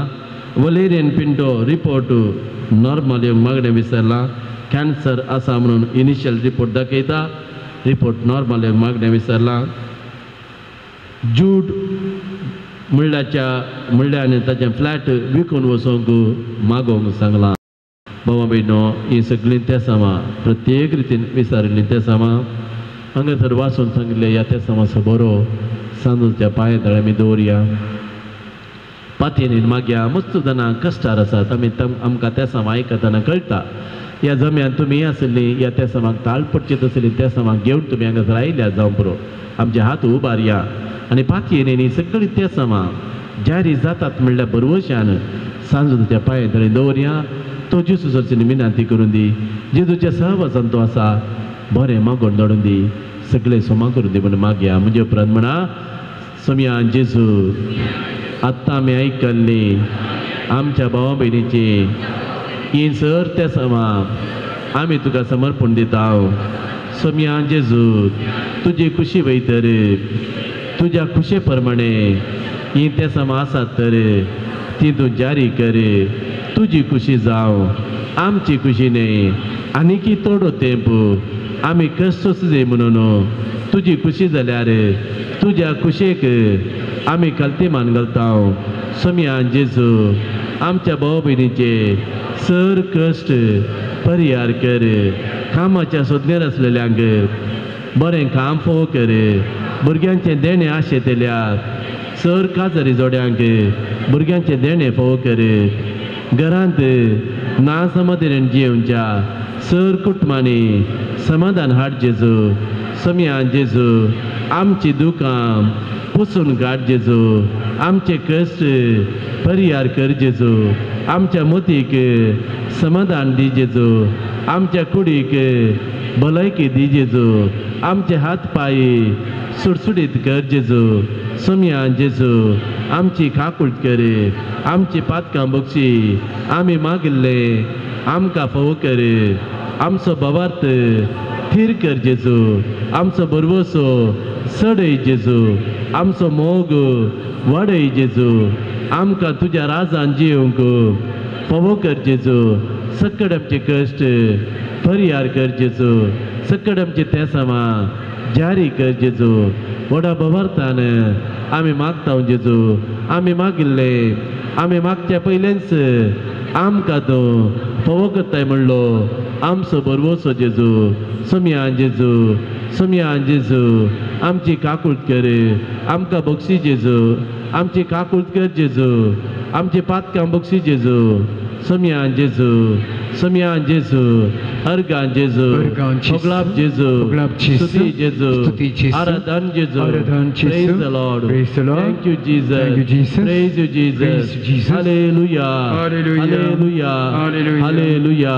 वलेरियन पिंटो रिपोर्ट नॉर्मल येवंक मागणें विचारलां कॅन्सर आसा म्हणून इनिशियल रिपोर्ट दाखयता रिपोर्ट नॉर्मल येवंक मागणें विचारलां जूड म्हणल्यान ताचें फ्लॅट विकून वचोंक मागोवंक सांगलां बाबा भयणो ही सगळीं त्या सामा प्रत्येक रितीन विचारिल्लीं त्या सामा हांगासर वाचून सांगिल्लें ह्या त्या सामाचो बरो सांजूच्या पांय तळे आमी दवरया पातयेन मागया मस्त जाणां कश्टार आसात आमकां त्या सामा आयकतना कळटा ह्या जम्यान तुमी आसली ह्या त्या सामाक ताळ पडचीत आसली त्या सामाक घेवन तुमी हांगासर आयल्या जावं पुरो आमचे हात उबारया आनी पातयेनी सगळीं त्या सामा जारी जातात म्हणल्यार बरवशान सांजूच्या पांय तळे दवरया तो जेजू सरचीनी विनंती करून दी जेजूच्या सहवासान तो आसा बरें मागोवन दडून दी सगळे सोमा करून दी म्हणून मागया म्हणजे उपरांत म्हणा सोम्या जेजू आत्तां आमी आयकल्ली आमच्या भावा भयणीची ही सर त्या समा आमी तुका समर्पण दिता सोम्या जेजू तुजी खुशी वयतर तुज्या खुशे प्रमाणे ही त्या समा आसात तर ती तूं जारी कर तुजी खुशी जावं आमची खुशी न्ही आनीकी थोडो तेंप आमी कश्ट जे म्हणून तुजी खुशी जाल्यार तुज्या खुशेक आमी कालतीमान घालता सोम्या जेजू आमच्या भाव भयणीचे सर कश्ट परिहार कर कामाच्या सोदनेर आसलेल्यांक बरें काम फोव कर भुरग्यांचें देणें आशेतल्याक सर काजारी जोड्यांक भुरग्यांचें देणें फोव कर घरांत ना समाधान जियोवच्या सर कुटुंबांनी समाधान हाड जेजू सोम्या जेजू आमची दुकां पुसून काड जेजू आमचे कश्ट परिहार कर जेजू आमच्या मतीक समाधान दी जेजू आमच्या कुडीक भलायकी दी जेजू आमचे हात पाय सुटसुटीत कर जेजू सोम्या जेजू आमची काकूट कर आमची पातकां बक्षी आमी मागिल्ले आमकां फोव कर आमचो भावार्थ थीर कर जेजू आमचो बरवसो चडय जेजू आमचो मोग वाडय जेजू आमकां तुज्या राजान जियोवंक फोव कर जेजू सकड आमचे कश्ट परिहार कर जेजू सकड आमचे त्या सामा जारी कर जेजू व्हडा बवार्थान आमी मागता जेजू आमी मागिल्ले आमी मागच्या पयलेंच आमकां तूं फोव करताय म्हणलो आमचो बरवोसो जेजू समयान जेजू आमची काकूट कर आमकां बक्षी जेजू आमची काकूट कर जेजू आमची पातकां बक्षी जेजू समयान जेजू अर्गान जेजू होगलाप जेजू स्तुती जेजू आराधन जेजू praise the Lord thank you Jesus praise you Jesus hallelujah hallelujah hallelujah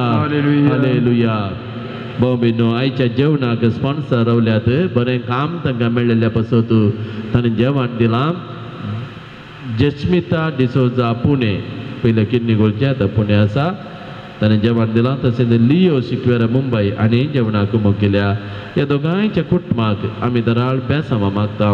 hallelujah बोबिनो आयच्या जेवणाक स्पॉन्सर रावल्यात बरें काम तांकां मेळिल्ल्या पासत ताणें जेवण दिलां जस्मिता डिसोजा पुणे पयले किडनी गोलचे आतां पुणे आसा ताणें जेवण दिलां तशेंच लियो शिकवेरा मुंबय आनी जेवणाक मोग केल्या ह्या दोगांयच्या कुटुंबाक आमी दराळ बेसांवां मागता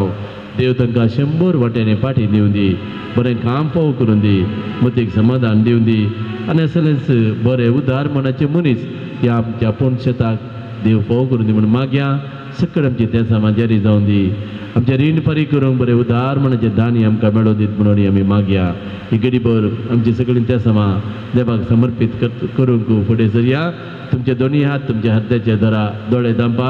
देव तांकां 100 वाटेनी फाटी दिवं दी बरें काम फोव करून दी मतीक समाधान दिवं दी आनी असलेच बरें उदार मनाचे मनीस ह्या आमच्या पोंडशेताक देव फोव करून दी म्हणून मागया सकड आमची तेसां जारी जावन दी आमचे रीण फारीक करूंक बरें उदार मनाचे दानी आमकां मेळो दीत म्हणून आमी मागया ही गडीभर आमची सगळीं तेसां देवाक समर्पीत करूंक फुडें सरया तुमचे दोनी हात तुमच्या हृदयाचे धरा दोळे दांपा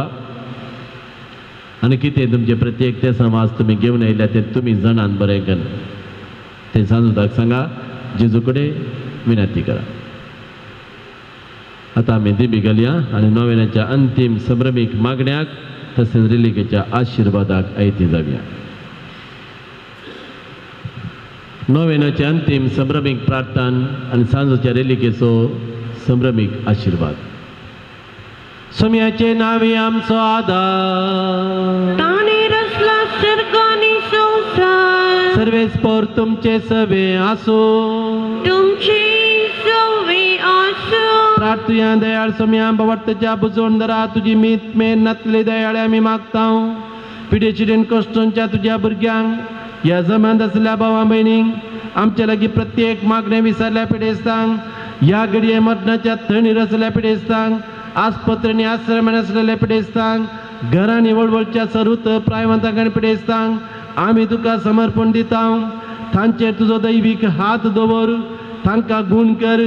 आनी कितें तुमचे प्रत्येक तेसां आज तुमी घेवन आयल्या ते तुमी जाणान बरें कर ते सांजुताक सांगा जेजू कडेन विनंती करा आतां आमी दिबी घालया आनी नोवेनाच्या अंतीम संभ्रमीक मागण्याक तसेच रिलिकेच्या आशिर्वादाक आयती जावया नोवेनाचे अंतीम संभ्रमीक प्रार्थना आनी सांजच्या रेलिकेचो संभ्रमीक आशिर्वाद समयाचे नावे आमचो आदार ताणे रचला सर्ग आनी संसार सर्वेस्पर तुमचे सवे आसो तुमची सवे आसो प्रार्थया दयाळ समया भवत्तच्या बुजोंडरा तुजी मीत मेहनतले दयाळे आमी मागता पिडेचिडेन कश्टांच्या तुज्या भुरग्यांक ह्या जमान्यांत आसल्या भावा भयणींक आमचे लागीं प्रत्येक मागणे विसरल्या पिडेस्तांक ह्या घडये मरणाच्या थंडीर आसल्या पिडेस्तांक आस्पत्रेनी आश्रमान आसलेल्या पिडेस्तांक घरांनी वळवळच्या सरूत प्रायवंतांक पिडेस्तांक आमी तुका समर्पण दिता तांचेर तुजो दैवीक हात दवर तांकां गुण कर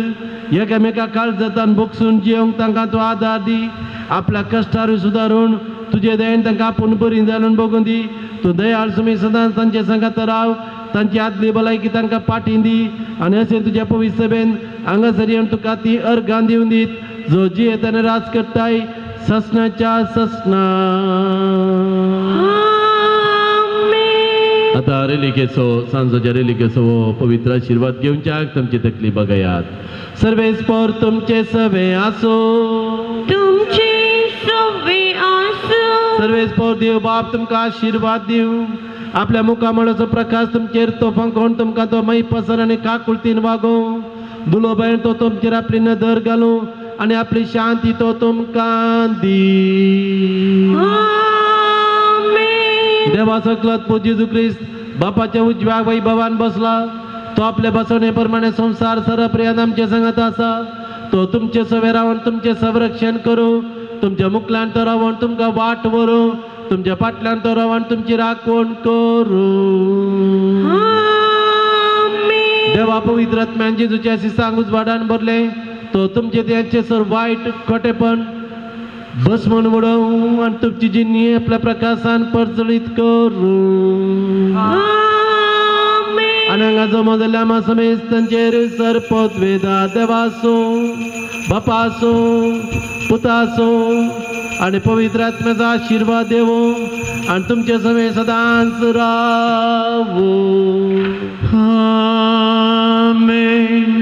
एकामेका काळजांत बोगसून जियोंक तांकां तूं आदार दी आपल्या कश्टार सुदारून तुजे दयेन तांकां आपूण बरी जाणून बगून दी तूं दयाळ सुमी सदांच तांचे संगात राव तांची आदली भलायकी तांकां पाठी दी आनी अशें तुज्या पवित्र सभेन हांगासर येवन तुका ती अर्गां दिवन दीत जो जियेताना राज करताय ससनाच्या ससना आता रेलिकेचो सांजोच्या रेलिकेचो पवित्र आशिर्वाद घेवच्याक तुमची तकली बगयात सर्वेस्पर तुमचे सवे आसो तुमची सवे आसो सर्वेस्पर देव बाप तुमकां आशिर्वाद दिवं आपल्या मुखामळाचो प्रकाश तुमचेर तो फंकोवन तुमकां तो मै पसर आनी काकुळतीन वागोव दुलो भयण तो तुमचेर आपली नदर घालूं आनी आपली शांती तो तुमकां दी देवा सकलत पूज्य जेजू ख्रिस्त बापाच्या उजव्या वैभवान बसला तो आपल्या बसवणे प्रमाणे संसार सरपर्यंत आमचे सांगत आसा तो तुमचे सवे रावन तुमचे संरक्षण करू तुमच्या मुखल्यान तो रावन तुमकां वाट व्हरू तुमच्या फाटल्यान तो रावन तुमची राखण करू देवा पवित्र आत्म्यान जेजूच्या शिसांक उजवाडान भरले तो तुमचे त्यांचे सर वायट खोटेपण भस्मन उडोवं आनी तुमची जिन्नी आपल्या प्रकाशान परचळीत करू आनी हांगा जमा जाल्ल्या आमा समेत तांचेर सरपत वेदा देवासो बापासो पुतासो आनी पवित्र आत्म्याचो आशिर्वाद देवो आनी तुमचे समेत सदांच रावो आमेन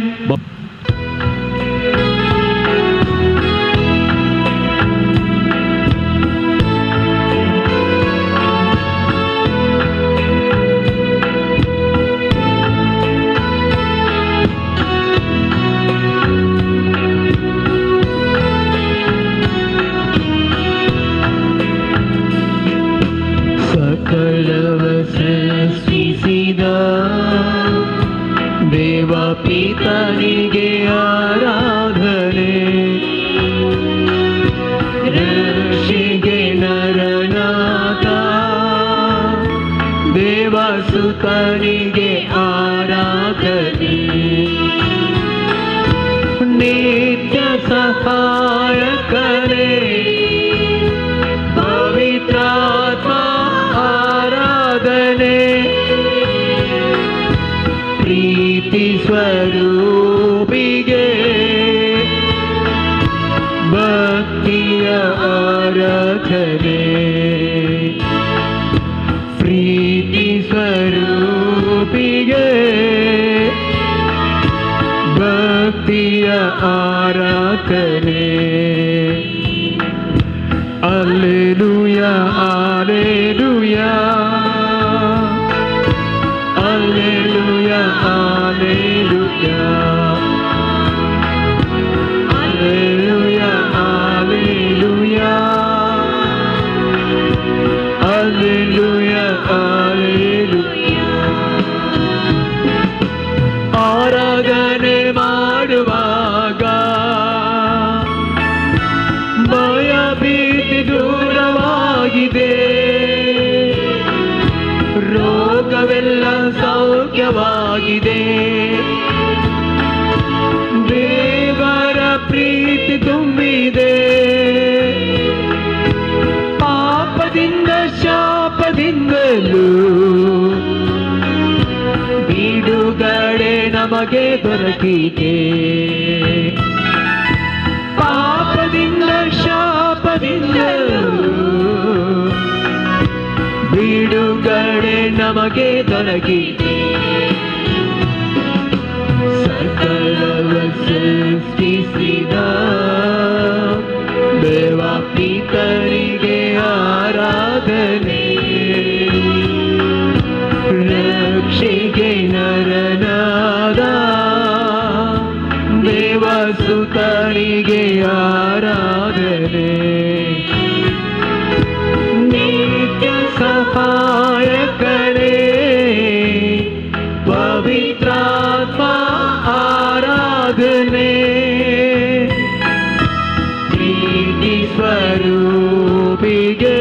देवा पिता ದೇವಸುತನಿಗೆ ಆರಾಧನೆ. ನಿತ್ಯ ಸಹಾಯಕನೇ ಪವಿತ್ರಾತ್ಮ ಆರಾಧನೆ. ಪ್ರೀತಿ ಸ್ವರೂಪಿಗೆ ಭಕ್ತಿಯ ಆರಾಧನೆ. ಪ್ರೀತಿ ಸ್ವರೂಪಿಗೆ ಭಕ್ತಿಯ ಆರಾಧನೆ. Alleluia, Alleluia, Alleluia, Alleluia, Alleluia, Alleluia, Alleluia, Alleluia. ಆರಾಧನೆ ಮಾಡುವಾಗ ಭಯ ಭೀತಿ ದೂರವಾಗಿದೆ, ರೋಗವೆಲ್ಲ ಸೌಖ್ಯವಾಗಿದೆ. ದೇವರ ಪ್ರೀತಿ ತುಂಬಿದೆ, ಪಾಪದಿಂದ ಶಾಪದಿಂದಲೂ ಬಿಡುಗಡೆ ನಮಗೆ ದೊರಕಿದೆ. ಪಾಪದಿಂದ ಶಾಪದಿಂದಲೂ ಬಿಡುಗಡೆ ನಮಗೆ ದೊರಕಿದೆ. ಸಕಲವ ಸೃಷ್ಟಿಸಿದ ದೇವ ಪಿತರಿಗೆ ಆರಾಧನೆ. ರಕ್ಷೆಗೆ ನರನಾದ ದೇವಸುತನಿಗೆ ಆರಾಧನೆ. ನಿತ್ಯ ಸಹಾಯಕನೇ ಪವಿತ್ರಾತ್ಮ ಆರಾಧನೆ. ಪ್ರೀತಿ ಸ್ವರೂಪಿಗೆ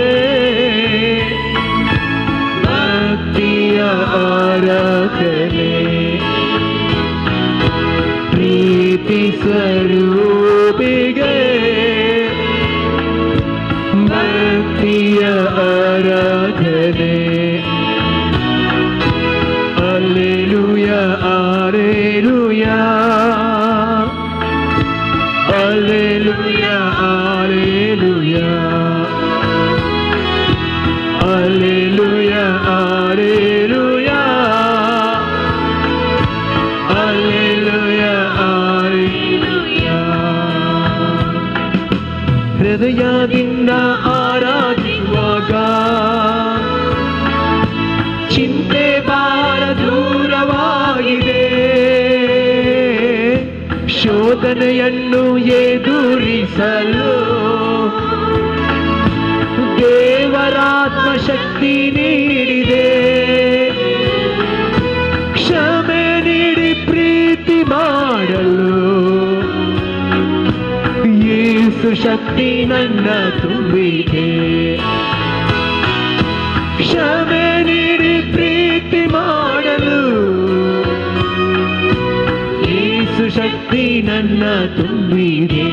ಭಕ್ತಿಯ ಆರಾಧನೆ. ಪ್ರೀತಿ ಸ್ವರೂಪಿಗೆ ಭಕ್ತಿಯ ಆರಾಧನೆ. Alleluia, Alleluia, Alleluia, Alleluia, Alleluia, Alleluia, Alleluia, Alleluia. ಹೃದಯದಿಂದ ಆರಾಧಿಸುವಾಗ ಚಿಂತೆ ಭಾರ ದೂರವಾಗಿದೆ. ಶೋಧನೆಯನ್ನು ಎದುರಿಸಲು ದೇವರಾತ್ಮ ಶಕ್ತಿ ನೀಡಿದೆ. ಕ್ಷಮೆ ನೀಡಿ ಪ್ರೀತಿ ಮಾಡಲು ಯೇಸು ಶಕ್ತಿ ನನ್ನ ತುಂಬಿದೆ. ಕ್ಷಮೆ ನೀಡಿ ಪ್ರೀತಿ ಮಾಡಲು ಯೇಸು ಶಕ್ತಿ ನನ್ನ ತುಂಬಿದೆ.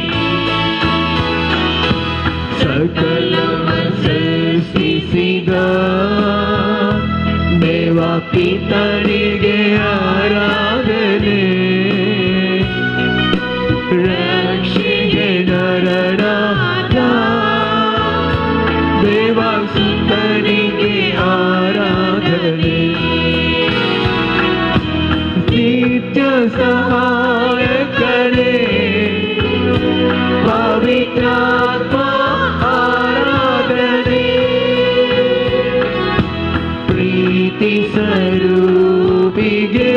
ಸಕಲವ ಸೃಷ್ಟಿಸಿದ ದೇವ ಪಿತನಿಗೆ ಆರಾಧನೆ. ರಕ್ಷೆಗೆ ನರನಾದ ದೇವಸುತನಿಗೆ ಆರಾಧನೆ. ನಿತ್ಯ ಸಹಾಯಕನೇ ಪವಿತ್ರಾತ್ಮ ಆರಾಧನೆ. ಪ್ರೀತಿ ಸ್ವರೂಪಿಗೆ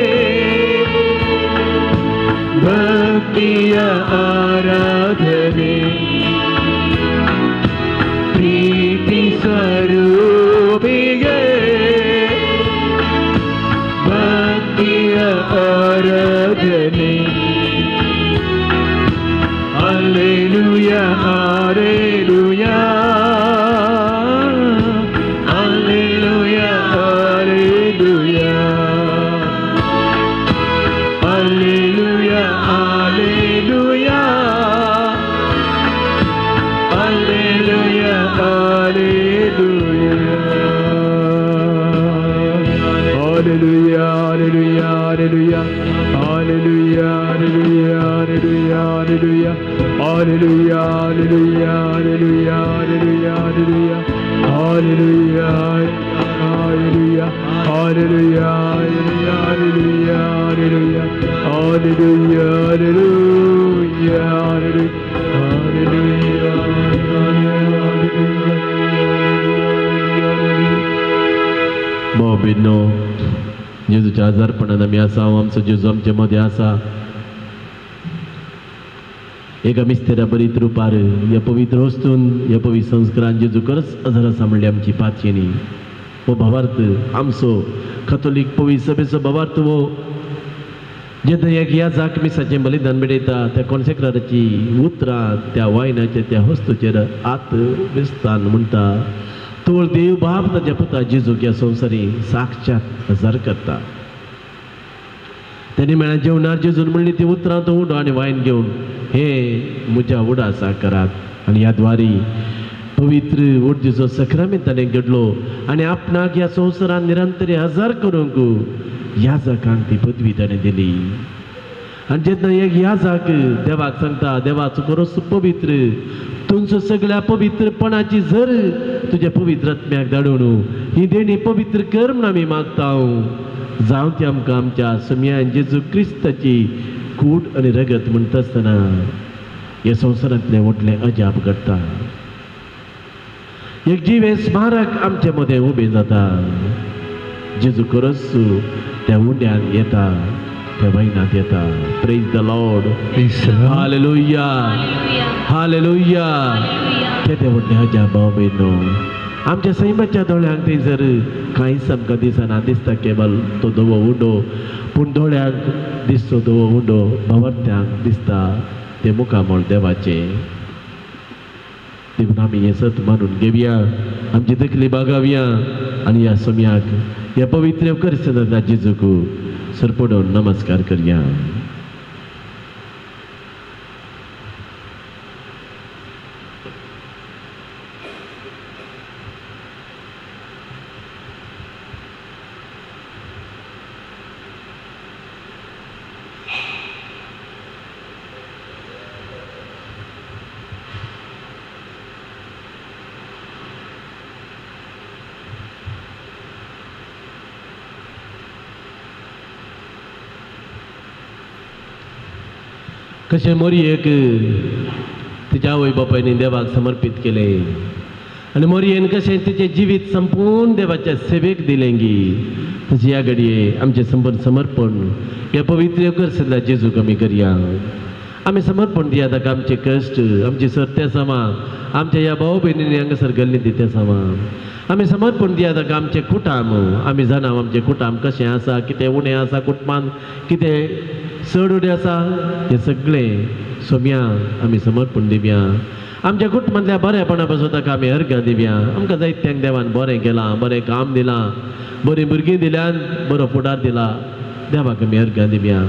ಭಕ್ತಿಯ ಆರಾಧನೆ. ಪ್ರೀತಿ ಸ್ವರೂಪಿಗೆ ಭಕ್ತಿಯ ಆರಾಧನೆ. Alleluia, Alleluia, Alleluia, Alleluia. Hallelujah, hallelujah, hallelujah. Hallelujah, hallelujah, hallelujah, hallelujah. Hallelujah, hallelujah, hallelujah, hallelujah, hallelujah. Hallelujah, hallelujah, hallelujah, hallelujah, hallelujah. Hallelujah, hallelujah, hallelujah, hallelujah. Bobino, Jezuच्या आजारपणान आमी आसा, आमचो जेजू आमचे मदें आसा. एका मिस्तेरा बरीत रुपार ह्या पवित्र वस्तून ह्या पवित्र संस्कारान जेजू खरंच हजर आसा म्हणली आमची पातयेनी. हो भावार्थ आमचो कॅथोलीक पवित्र सभेचो भावार्थ हो जेन्ना एक ह्या मिसाचें बलिदान मेळयता त्या कॉन्सेक्राराची उतरां त्या वायनाच्या त्या वस्तूचेर हात विस्तान म्हणटा तो देव बाब ताच्या पुता जेजूक ह्या संवसारी साक्षात हजर करता. त्यांनी मेळा जेवणार जेजून म्हणली ती उतरां तो उडो आनी वायन घेवन हे म्हज्या उडासा करात आनी ह्या द्वारी पवित्र उर्जेचो सक्रामेंत ताणें घडलो आनी आपणाक ह्या संवसारान निरंतरी हजर करूंक याजकांक ती पदवी ताणें दिली. आनी जेन्ना एक याजक देवाक सांगता देवाचो खरोच पवित्र तुमचो सगळ्या पवित्रपणाची झर तुज्या पवित्र आत्म्याक धाडून ही देणी पवित्र कर म्हूण आमी मागता. जावं ती आमकां आमच्या समयान जेजू क्रिस्ताची कूड आनी रगत म्हणटा आसतना ह्या संवसारांतले व्हडले अजाप घडटा. एक जिवे स्मारक आमचे मदें उबें जाता. जेजू खरोच त्या उंड्यान येता त्या वयनात येता. Praise the Lord. Hallelujah hallelujah. केदे व्हडले अजाप भाव भयणो आमच्या सैमाच्या दोळ्यांक ते जर कांयच आमकां दिसना दिसता केवल तो धवो उंडो पूण दोळ्यांक दिसतो धवो उंडो भावार्थ्यांक दिसता ते मुखामळ देवाचे. देखून आमी हे सत मानून घेवया आमची तकली बागावया आनी ह्या समयाक ह्या पवित्र करिस्तांवां जेजूक सरपडोवन नमस्कार करया. कशें मोरयेक तिच्या आवय बापायनी देवाक समर्पीत केले आनी मोरयेन कशें तिचें जिवीत संपूर्ण देवाच्या सेवेक दिलें गी तशें ह्या घडये आमचें समर्पण ह्या पवित्र करसल्या जेजूक आमी करया. आमी समर्पण दिया ताका आमचे कश्ट आमची सर्त्या सामां आमच्या ह्या भाव भयणींनी हांगासर घाल्ली ती त्या सामां आमी समर्पण दिया ताका आमचे कुटाम. आमी जाणा आमचें कुटाम कशें आसा कितें उणें आसा कुटुंबान कितें चड उणें आसा हें सगळें सोम्या आमी समर्पण दिवया. आमच्या कुटुंबांतल्या बरेपणा पासून ताका आमी अर्घ्य दिवया. आमकां जायत्यांक देवान बरें केलां बरें काम दिलां बरीं भुरगीं दिल्यान बरो फुडार दिला देवाक आमी अर्घ्य दिवया.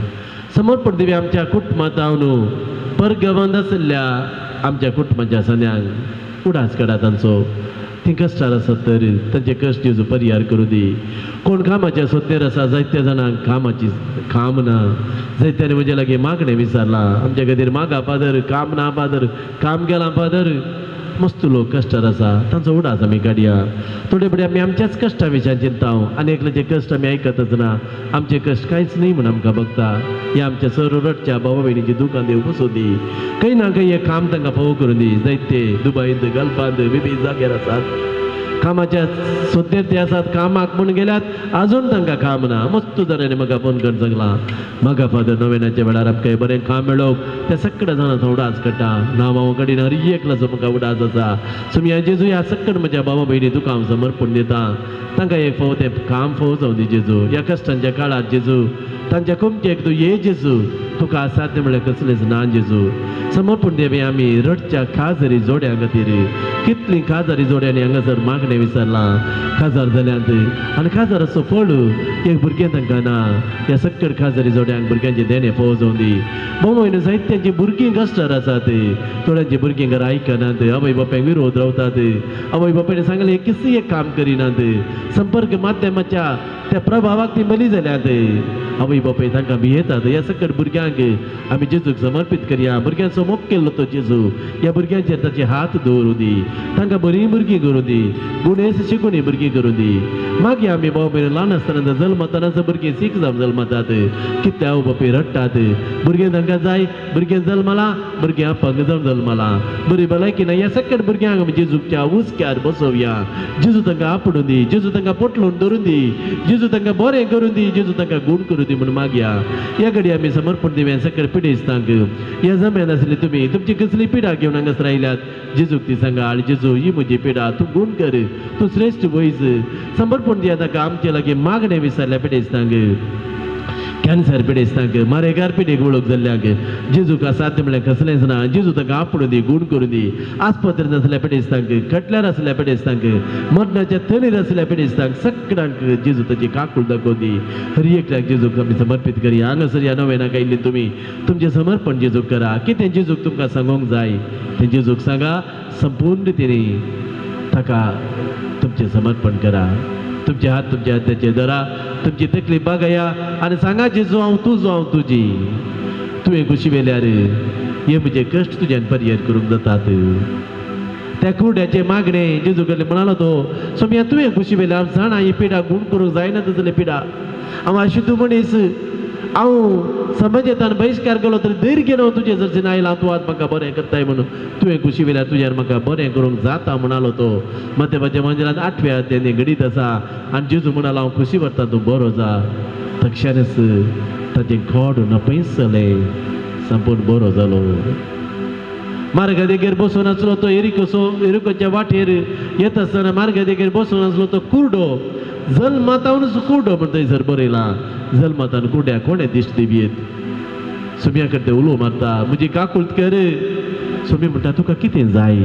समर्पण दिवया आमच्या कुटुंबांत न्हू परगवंत आशिल्ल्या आमच्या कुटुंबाच्या सन्यांक उडास काडा तांचो. ती कश्टार आसत तर तांचे कश्ट जेजू परिहार करूं दी. कोण कामाच्या सोत्तेर आसा जायत्या जाणांक कामाची काम ना जायत्यांनी म्हजे लागीं मागणें विचारलां आमच्या खातीर मागा फादर काम ना फादर काम केलां फादर. मस्त लोक कश्टार आसा तांचो उडास आमी काडया. थोडे फुडें आमी आमच्याच कश्टा विशयान चिंताव आनी एकल्याचे कश्ट आमी आयकतच ना आमचे कश्ट कांयच न्ही म्हूण आमकां बगता. ह्या आमच्या सररटच्या भावा भयणीची दुकान देव बसों दी. खंय ना खंय हें काम तांकां फावो करून दी. जायते दुबयंत गल्फांत विविध जाग्यार आसात कामाच्या सोद्देर ते आसात कामाक म्हूण गेल्यात आजून तांकां काम ना. मस्त तरेन म्हाका फोन करून सांगलां म्हाका फादर नोवेनाच्या वेळार आमकां बरें काम मेळोवंक त्या सगळ्या जाणांचो उडास काडटा. नांवां कडेन हर एकल्याचो म्हाका उडास आसा. सो ह्या जेजू ह्या सगळ्या म्हज्या भावा भयणी तुका हांव समर्पण दिता. तांकां एक फावो तें काम फावो जावं दी जेजू. ह्या कश्टांच्या काळार जेजू तांच्या कुमकेक तूं ये जेजू तुका असाध्य म्हळ्यार कसलेंच ना जेजू समर्पण देवे आमी रडच्या खाजरी जोड्या खातीर कितलीं खाजारी जोड्यांनी हांगासर मागणें विचारलां खाजार जाल्यांत आनी खाजाराचो फळ एक भुरगें तांकां ना ह्या सक्कड खाजारी जोड्यांक भुरग्यांचे देणे पोवजोवन दी भोवयन जायत्यांची भुरगीं कश्टार आसात थोड्यांची भुरगीं घरा आयकनात आवय बापायक विरोध रावतात आवय बापायन सांगलें किसी एक काम करिनात संपर्क माध्यमाच्या त्या प्रभावाक ती बली जाल्यात आवय बापाय तांकां भियेतात ह्या सकट भुरग्यांक आमी जेजूक समर्पीत करया भुरग्यांचो मोग केल्लो तो जेजू ह्या भुरग्यांचेर ताचे हात दवरूं दी तांकां बरीं भुरगीं करूं दी गुणेस शिकून भुरगीं करूं दी मागीर आमी बाबा ल्हान आसतना जल्मतानाच भुरगीं सीख जावन जल्मतात कितें आवय बापाय रडटात भुरगें तांकां जाय भुरगें जल्मलां भुरगें अपंग जावन जल्मलां बरी भलायकी ना ह्या सकट भुरग्यांक आमी जेजूच्या उस्क्यार बसोवया जेजू तांकां आपडून दी जेजू तांकां पोटलून धरून दी जेजू तांकां बरें करून दी जेजू तांकां गूण करून दी म्हणून मागया ह्या घडी आमी समर्पण दिव्या सकट पिडेस्तांक ह्या जम्यान आसली तुमी तुमची कसली पिडा घेवन हांगासर आयल्यात जेजूक ती सांगाळ जेजू ही म्हजी पिडा तूं गूण कर तूं श्रेश्ठ वयस समर्पण दिया ताका आमचे लागीं मागणें विचारल्या पिडेस्तांक कॅन्सर पिडेस्तांक मारेकार पिडेक वळख जाल्ल्यांक जेजूक असाध्य म्हळ्यार कसलेंच ना जेजू ताका आपडून दी गूण करून दी आस्पत्रेंत आसल्या पिडेस्तांक खटल्यार आसल्या पिडेस्तांक मरणाच्या थंडीर आसल्या पिडेस्तांक सगळ्यांक जेजू ताची काकूळ दाखोवन दी हर एकल्याक जेजूक आमी समर्पीत करया हांगासर ह्या नव्यानाक आयिल्ली तुमी तुमचें समर्पण जेजूक करा कितें जेजूक तुमकां सांगूंक जाय तें जेजूक सांगा संपूर्ण रितीन ताका तुमचें समर्पण करा तुमचे हात तुमच्या हाताचेर धरा तुमची तकलीफ बागया आनी सांगा जेजू हांव तुजो हांव तुजी तुवें कुशी वेल्यार हे म्हजे कश्ट तुज्यान परिहार करूंक जातात त्या कुरड्याचे मागणें जेजू कडले म्हणालो तो सोम्या तुवें कुशी वेल्यार हांव जाणा ही पिडा गूण करूंक जायना तुजले पिडा हांव अशुद्ध मनीस हांव समाजांत बहिष्कार केलो तरी धैर्य घेवन हांव तुजे जर आयला हांव तूं आज म्हाका बरें करताय म्हणून तुवें कुशी वेल्यार तुज्यान म्हाका बरें करूंक जाता म्हणालो तो मध्यपाच्या मंदिरांत 8व्या अध्यायान घडीत आसा आनी जेजू म्हणालो हांव खुशी व्हरता तूं बरो जा तक्षणच ताचें खोड नपयस जालें संपूर्ण बरो जालो मार्गादेगेर बसून आसलो तो एरिकोच्या वाटेर येत आसतना मार्गादेगेर बसून आसलो तो कुर्डो जल्मातावनूच कुर्डो म्हण थंयसर बरयलां जल्मातान कुर्ड्याक कोणें दिश्ट दिवयेत सुम्या कडेन उलो मारता म्हजी काकुळट कर सुमी म्हणटा तुका कितें जाय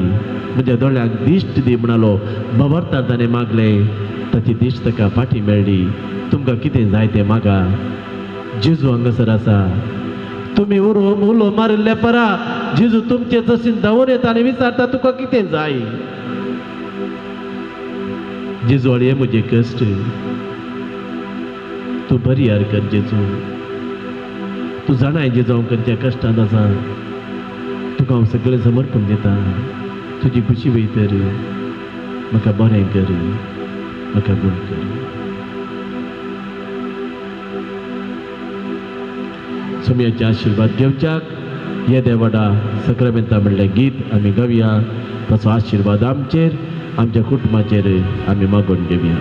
म्हज्या दोळ्यांक दिश्ट दी म्हणालो बाबार्तार ताणें मागलें ताची दिश्ट ताका फाटीं मेळ्ळी तुमकां कितें जाय तें मागा जेजू हांगासर आसा तुमी उलो मारिल्ले परा जेजू तुमचे जशीं धांवून येता आनी विचारता तुका कितें जाय जेजू हे म्हजे कश्ट तूं बरी यार कर जेजू तूं जाणाय जेजू हांव खंयच्या कश्टांत आसा तुका हांव सगळें समर्पण दिता तुजी खुशी वयतर म्हाका बरें कर म्हाका गूण कर सुमयाचे आशिर्वाद घेवच्याक हे देवाडा सक्रामेंता म्हणलें गीत आमी गावया ताचो आशिर्वाद आमचेर आमच्या कुटुंबाचेर आमी मागून घेवया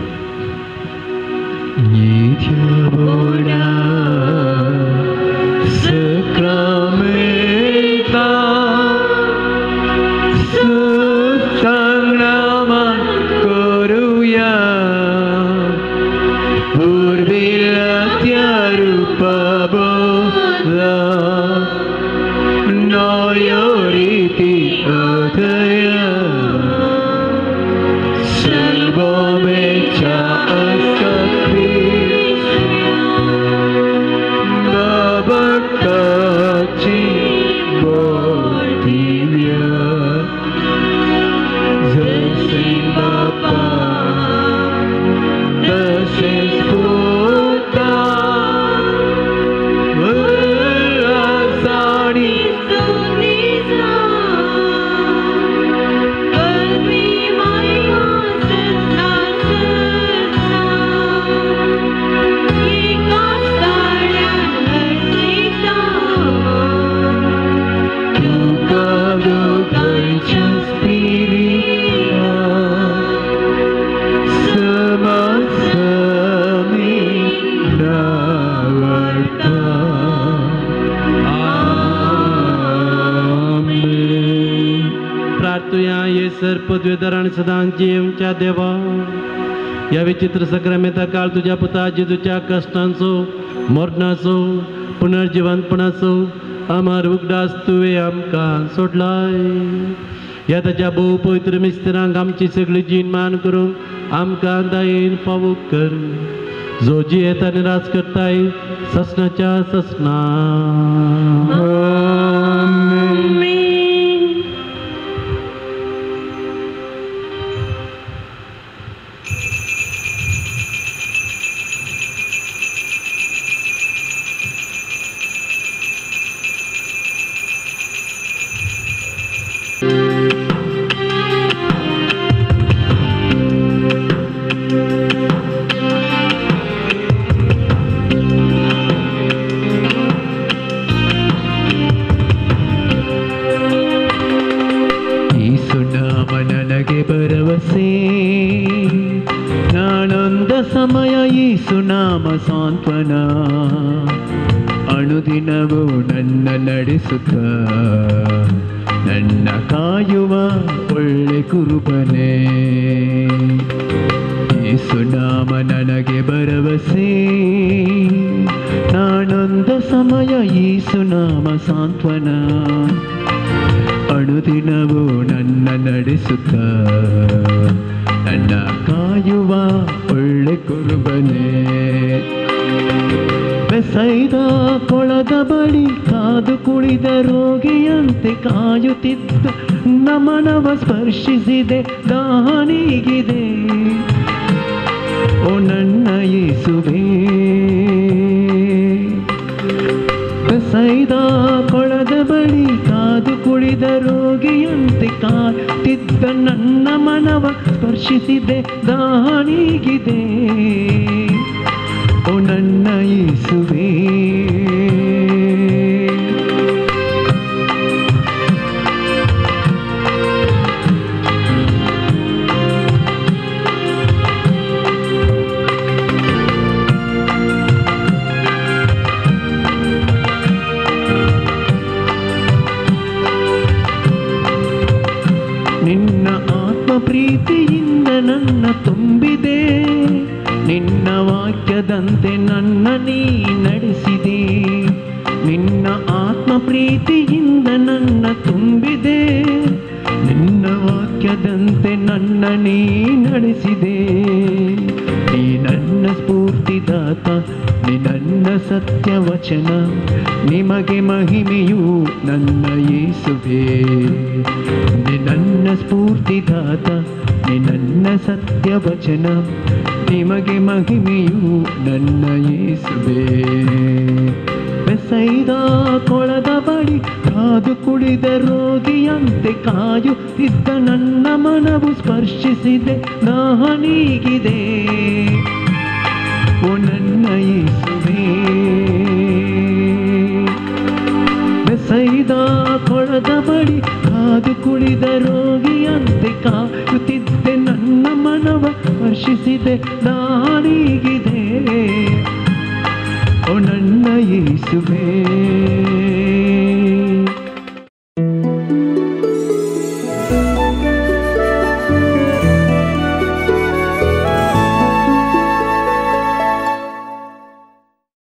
पदवीधरण सदां जीवच्या देवा या विचित्र सक्रामेंता काळ तुझ्या पुता जेजूच्या कष्टांचो मरणाचो पुनर्जिवंतपणाचो आमार उगडास तुवें आमकां सोडलाय. ह्या ताच्या भोव पवित्र मिस्त्रांक आमची सगळी जीण मान करूंक आमकां दायेन फावो कर. जो जी येता निराश करताय ससनाच्या ससना. ಸಮಯ ಯೇಸು ನಾಮ ಸಾಂತ್ವನ ಅನುದಿನವೂ ನನ್ನ ನಡೆಸುತ್ತ ನನ್ನ ಕಾಯುವ ಒಳ್ಳೆ ಕುರುಬನೇ. ಯೇಸು ನಾಮ ನನಗೆ ಭರವಸೆ, ನಾನೊಂದ ಸಮಯ ಯೇಸು ನಾಮ ಸಾಂತ್ವನ ಅನುದಿನವೂ ನನ್ನ ನಡೆಸುತ್ತ ನನ್ನ ಕಾಯುವ ಒಳ್ಳೆ ಕುರುಬನೇ. ಬೆಸೈದ ಕೊಳದ ಬಳಿ ಕಾದು ಕುಳಿದ ರೋಗಿಯಂತೆ ಕಾಯುತ್ತಿದ್ದ ನಮನವ ಸ್ಪರ್ಶಿಸಿದೆ, ದಾನಿಗಿದೆ ಓ ನನ್ನ ಯೇಸುವೇ. ಬೆಸೈದ ಕೊಳದ ಬಳಿ ಕಾದು ಕುಳಿದ ರೋಗಿಯಂತೆ ಕಾಯುತ್ತಿದ್ದ ನನ್ನ ಮನವ ಸ್ಪರ್ಶಿಸಿದೆ, ದಾನಿಗಿದೆ ಓ ನನ್ನ ಯೇಸುವೇ. ನಿನ್ನ ಆತ್ಮ ಪ್ರೀತಿಯಿಂದ ನನ್ನ ತುಂಬಿದೆ, ನಿನ್ನ ವಾಕ್ಯದಂತೆ ನನ್ನ ನೀ ನಡೆಸಿದೆ. ನಿನ್ನ ಆತ್ಮ ಪ್ರೀತಿಯಿಂದ ನನ್ನ ತುಂಬಿದೆ, ನಿನ್ನ ವಾಕ್ಯದಂತೆ ನನ್ನ ನೀ ನಡೆಸಿದೆ. ನೀ ನನ್ನ ಸ್ಫೂರ್ತಿದಾತ, ನೀ ನನ್ನ ಸತ್ಯವಚನ, ನಿಮಗೆ ಮಹಿಮೆಯು ನನ್ನ ಯೇಸುವೇ. ನೀ ನನ್ನ ಸ್ಫೂರ್ತಿದಾತ, ನೀ ನನ್ನ ಸತ್ಯವಚನ, ನಿಮಗೆ ಮಹಿಮೆಯು ನನ್ನ ಯೇಸುವೇ. ಬೆಸೈದ ಕೊಳದ ಬಳಿ ಕಾದು ಕುಳಿದ ರೋಗಿಯಂತೆ ಕಾಯುತ್ತಿದ್ದ ನನ್ನ ಮನವು ಸ್ಪರ್ಶಿಸಿದೆ, ದಾನಿಗಿದೆ ಓ ನನ್ನ ಯೇಸುವೇ. ಬೆಸೈದ ಕೊಳದ ಬಳಿ ಕಾದು ಕುಳಿದ ರೋಗಿಯಂತೆ ಕಾಯುತ್ತಿದ್ದೆ ನನ್ನ ಮನವ ಸ್ಪರ್ಶಿಸಿದೆ, ದಾನಿಗಿದೆ ಓ ನನ್ನ ಯೇಸುವೇ.